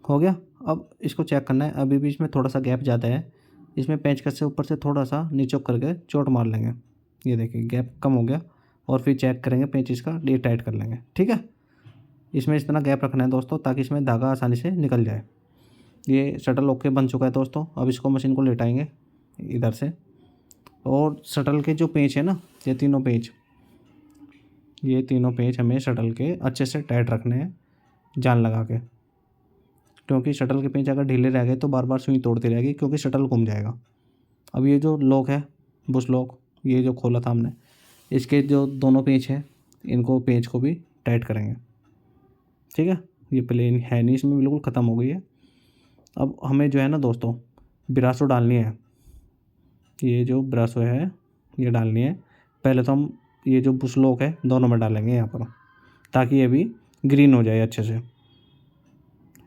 हो गया। अब इसको चेक करना है, अभी भी इसमें थोड़ा सा गैप ज़्यादा है, इसमें पेंचकस से ऊपर से थोड़ा सा नीचे करके चोट मार लेंगे। ये देखिए गैप कम हो गया, और फिर चेक करेंगे पेंच इसका, ये टाइट कर लेंगे, ठीक है। इसमें इस तरह गैप रखना है दोस्तों, ताकि इसमें धागा आसानी से निकल जाए। ये शटल ओके बन चुका है दोस्तों। अब इसको मशीन को लेटाएंगे इधर से, और शटल के जो पेंच है ना ये तीनों पेंच हमें शटल के अच्छे से टाइट रखने हैं जान लगा के, क्योंकि शटल के पेंच अगर ढीले रह गए तो बार बार सुई तोड़ती रहेगी, क्योंकि शटल घूम जाएगा। अब ये जो लॉक है बुश लॉक, ये जो खोला था हमने, इसके जो दोनों पेंच हैं इनको पेंच को भी टाइट करेंगे, ठीक है। ये प्लेन है नहीं, इसमें बिल्कुल ख़त्म हो गई है। अब हमें जो है ना दोस्तों ब्रासो डालनी है, ये जो ब्रासो है ये डालनी है। पहले तो हम ये जो बुश लॉक है दोनों में डालेंगे यहाँ पर, ताकि ये भी ग्रीन हो जाए अच्छे से,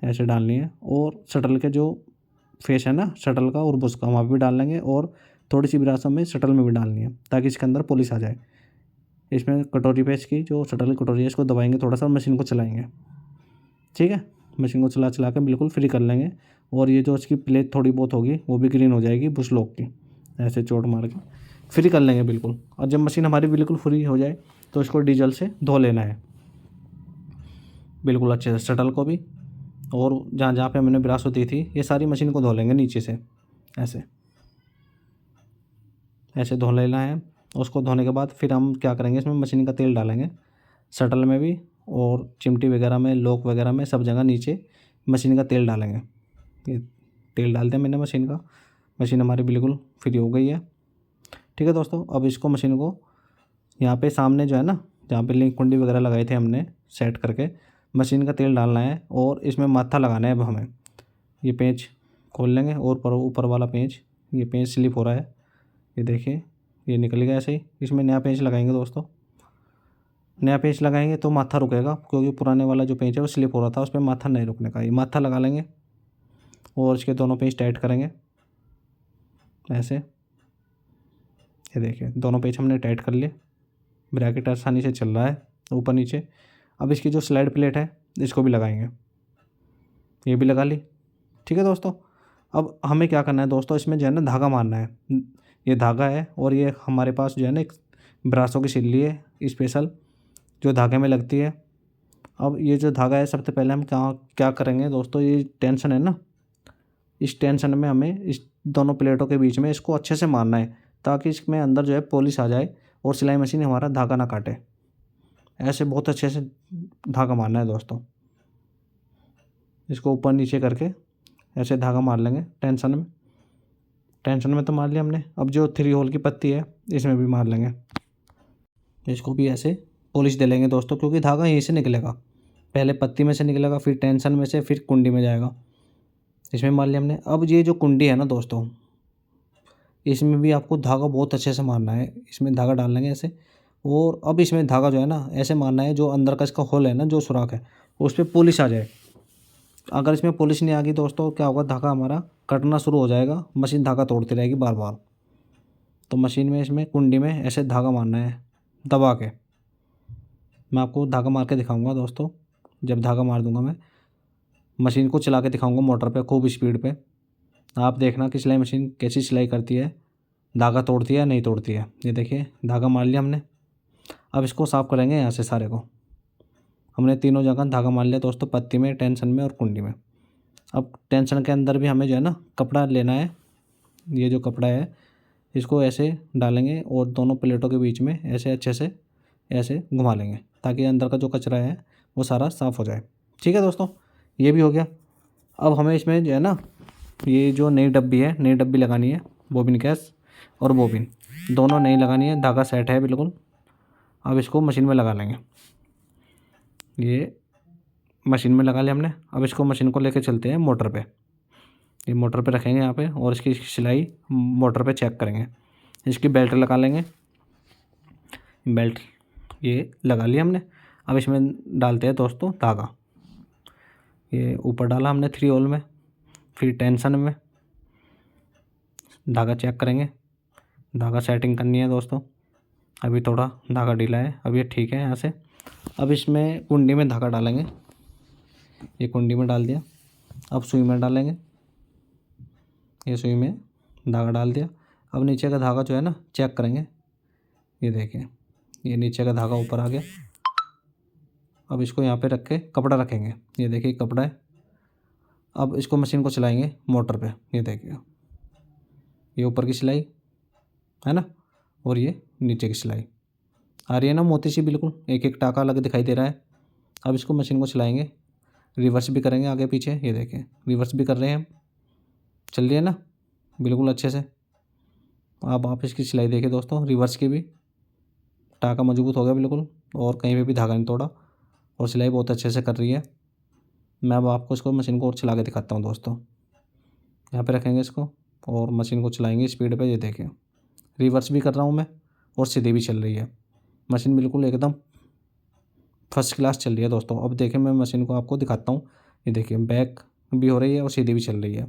ऐसे डालनी है। और शटल के जो फेस है ना शटल का और बुश का, वहाँ भी डाल लेंगे, और थोड़ी सी ब्रासो में शटल में भी डालनी है, ताकि इसके अंदर पुलिस आ जाए। इसमें कटोरी पे इसकी जो शटल की कटोरी है इसको दबाएंगे थोड़ा सा, मशीन को चलाएंगे, ठीक है। मशीन को चला के बिल्कुल फ्री कर लेंगे, और ये जो इसकी प्लेट थोड़ी बहुत होगी वो भी ग्रीन हो जाएगी बुश लॉक की, ऐसे चोट मार के फ्री कर लेंगे बिल्कुल। और जब मशीन हमारी बिल्कुल फ्री हो जाए तो इसको डीजल से धो लेना है बिल्कुल अच्छे से, शटल को भी, और जहाँ जहाँ पे हमने ब्रासो दी थी ये सारी मशीन को धो लेंगे नीचे से, ऐसे धो लेना है। उसको धोने के बाद फिर हम क्या करेंगे, इसमें मशीन का तेल डालेंगे शटल में भी, और चिमटी वगैरह में, लॉक वगैरह में, सब जगह नीचे मशीन का तेल डालेंगे। ये तेल डाल दिया मैंने मशीन का, मशीन हमारी बिल्कुल फ्री हो गई है, ठीक है दोस्तों। अब इसको मशीन को यहाँ पे सामने जो है ना, जहाँ पे लिंक कुंडी वगैरह लगाए थे हमने सेट करके, मशीन का तेल डालना है, और इसमें माथा लगाना है। अब हमें ये पेंच खोल लेंगे, और ऊपर वाला पेंच, ये पेंच स्लिप हो रहा है, ये देखिए ये निकल गया ऐसे ही। इसमें नया पेंच लगाएंगे दोस्तों, नया पेंच लगाएंगे तो माथा रुकेगा, क्योंकि पुराने वाला जो पेंच है वो स्लिप हो रहा था, उस पर माथा नहीं रुकने का। ये माथा लगा लेंगे, और इसके दोनों पेंच टाइट करेंगे ऐसे, ये देखिए दोनों पेंच हमने टाइट कर लिए, ब्रैकेट आसानी से चल रहा है ऊपर नीचे। अब इसकी जो स्लाइड प्लेट है इसको भी लगाएंगे, ये भी लगा ली, ठीक है दोस्तों। अब हमें क्या करना है दोस्तों, इसमें जो है ना धागा मारना है, ये धागा है, और ये हमारे पास जो है ना एक ब्रासो की सिल्ली है स्पेशल, जो धागे में लगती है। अब ये जो धागा है सबसे पहले हम क्या करेंगे दोस्तों, ये टेंशन है ना, इस टेंशन में हमें इस दोनों प्लेटों के बीच में इसको अच्छे से मारना है, ताकि इसमें अंदर जो है पॉलिश आ जाए और सिलाई मशीन हमारा धागा ना काटे। ऐसे बहुत अच्छे से धागा मारना है दोस्तों, इसको ऊपर नीचे करके ऐसे धागा मार लेंगे टेंशन में तो मार लिया हमने। अब जो 3 होल की पत्ती है इसमें भी मार लेंगे, इसको भी ऐसे पॉलिश दे लेंगे दोस्तों, क्योंकि धागा यहीं से निकलेगा, पहले पत्ती में से निकलेगा, फिर टेंशन में से, फिर कुंडी में जाएगा। इसमें मार लिया हमने। अब ये जो कुंडी है ना दोस्तों, इसमें भी आपको धागा बहुत अच्छे से मारना है, इसमें धागा डाल लेंगे ऐसे, और अब इसमें धागा जो है ना ऐसे मारना है, जो अंदर का इसका होल है ना, जो सुराख है उस पर पॉलिश आ जाए। अगर इसमें पॉलिश नहीं आ गई दोस्तों, क्या होगा, धागा हमारा कटना शुरू हो जाएगा, मशीन धागा तोड़ती रहेगी बार बार। तो मशीन में इसमें कुंडी में ऐसे धागा मारना है दबा के। मैं आपको धागा मार के दिखाऊंगा दोस्तों, जब धागा मार दूंगा मैं मशीन को चला के दिखाऊंगा मोटर पे खूब स्पीड पे, आप देखना कि सिलाई मशीन कैसी सिलाई करती है, धागा तोड़ती है या नहीं तोड़ती है। ये देखिए धागा मार लिया हमने। अब इसको साफ़ करेंगे यहाँ से सारे को, हमने तीनों जगह धागा मार लिया दोस्तों, पत्ती में, टेंशन में और कुंडी में। अब टेंशन के अंदर भी हमें जो है ना कपड़ा लेना है। ये जो कपड़ा है इसको ऐसे डालेंगे और दोनों प्लेटों के बीच में ऐसे अच्छे से ऐसे घुमा लेंगे ताकि अंदर का जो कचरा है वो सारा साफ़ हो जाए। ठीक है दोस्तों, ये भी हो गया। अब हमें इसमें जो है ना ये जो नई डब्बी है, नई डब्बी लगानी है। बॉबिन कैस और बॉबिन दोनों नई लगानी है। धागा सेट है बिल्कुल। अब इसको मशीन में लगा लेंगे। ये मशीन में लगा लिया हमने। अब इसको मशीन को लेके चलते हैं मोटर पे। ये मोटर पे रखेंगे यहाँ पे और इसकी सिलाई मोटर पे चेक करेंगे। इसकी बेल्ट लगा लेंगे। बेल्ट ये लगा लिया हमने। अब इसमें डालते हैं दोस्तों धागा। ये ऊपर डाला हमने 3 होल में, फिर टेंशन में धागा चेक करेंगे। धागा सेटिंग करनी है दोस्तों। अभी थोड़ा धागा ढीला है, अब ये ठीक है यहाँ से। अब इसमें कुंडी में धागा डालेंगे। ये कुंडी में डाल दिया। अब सुई में डालेंगे। ये सुई में धागा डाल दिया। अब नीचे का धागा जो है ना चेक करेंगे। ये देखिए, ये नीचे का धागा ऊपर आ गया। अब इसको यहाँ पे रख के कपड़ा रखेंगे। ये देखिए कपड़ा है। अब इसको मशीन को चलाएंगे मोटर पे। ये देखिए, ये ऊपर की सिलाई है ना और ये नीचे की सिलाई आ रही है ना मोती सी, बिल्कुल एक एक टाका अलग दिखाई दे रहा है। अब इसको मशीन को चलाएंगे, रिवर्स भी करेंगे आगे पीछे। ये देखें रिवर्स भी कर रहे हैं हम, चल रही है ना बिल्कुल अच्छे से। अब आप इसकी सिलाई देखिए दोस्तों, रिवर्स की भी टाका मजबूत हो गया बिल्कुल और कहीं पे भी धागा नहीं तोड़ा और सिलाई बहुत अच्छे से कर रही है। मैं अब आपको इसको मशीन को और चला के दिखाता हूँ दोस्तों। यहाँ पे रखेंगे इसको और मशीन को चलाएंगे स्पीड पे। ये देखें रिवर्स भी कर रहा हूँ मैं और सीधी भी चल रही है। मशीन बिल्कुल एकदम फर्स्ट क्लास चल रही है दोस्तों। अब देखें मैं मशीन को आपको दिखाता हूँ। ये देखिए बैक भी हो रही है और सीधी भी चल रही है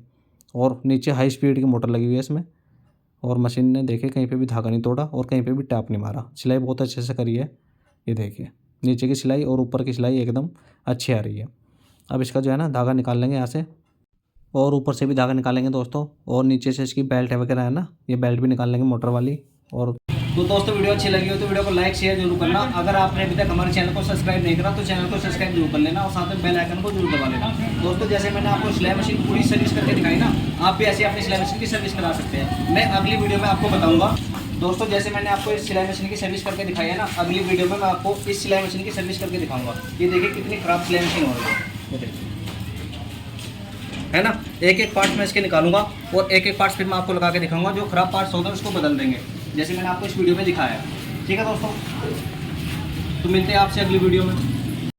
और नीचे हाई स्पीड की मोटर लगी हुई है इसमें। और मशीन ने देखे कहीं पे भी धागा नहीं तोड़ा और कहीं पे भी टैप नहीं मारा। सिलाई बहुत अच्छे से करी है। ये देखिए नीचे की सिलाई और ऊपर की सिलाई एकदम अच्छी आ रही है। अब इसका जो है ना धागा निकाल लेंगे यहाँ से और ऊपर से भी धागा निकालेंगे दोस्तों। और नीचे से इसकी बेल्ट वगैरह है ना, ये बेल्ट भी निकाल लेंगे मोटर वाली। और तो दोस्तों वीडियो अच्छी लगी हो तो वीडियो को लाइक शेयर जरूर करना। अगर आपने अभी तक हमारे चैनल को सब्सक्राइब नहीं करा तो चैनल को सब्सक्राइब जरूर कर लेना और साथ में बेल आइकन को जरूर दबा लेना। दोस्तों जैसे मैंने आपको सिलाई मशीन पूरी सर्विस करके दिखाई ना, आप भी ऐसे अपनी सिलाई मशीन की सर्विस करा सकते हैं। मैं अगली वीडियो में आपको बताऊंगा दोस्तों, जैसे मैंने आपको इस सिलाई मशीन की सर्विस करके दिखाई है ना, अगली वीडियो में मैं आपको इस सिलाई मशीन की सर्विस करके दिखाऊंगा। ये देखिए कितनी खराब सिलाई मशीन हो रही है ना। एक एक पार्ट्स मैं इसके निकालूंगा और एक एक पार्ट्स फिर मैं आपको लगा के दिखाऊंगा। जो खराब पार्ट्स होगा उसको बदल देंगे जैसे मैंने आपको इस वीडियो में दिखाया है। ठीक है दोस्तों, तो मिलते हैं आपसे अगली वीडियो में।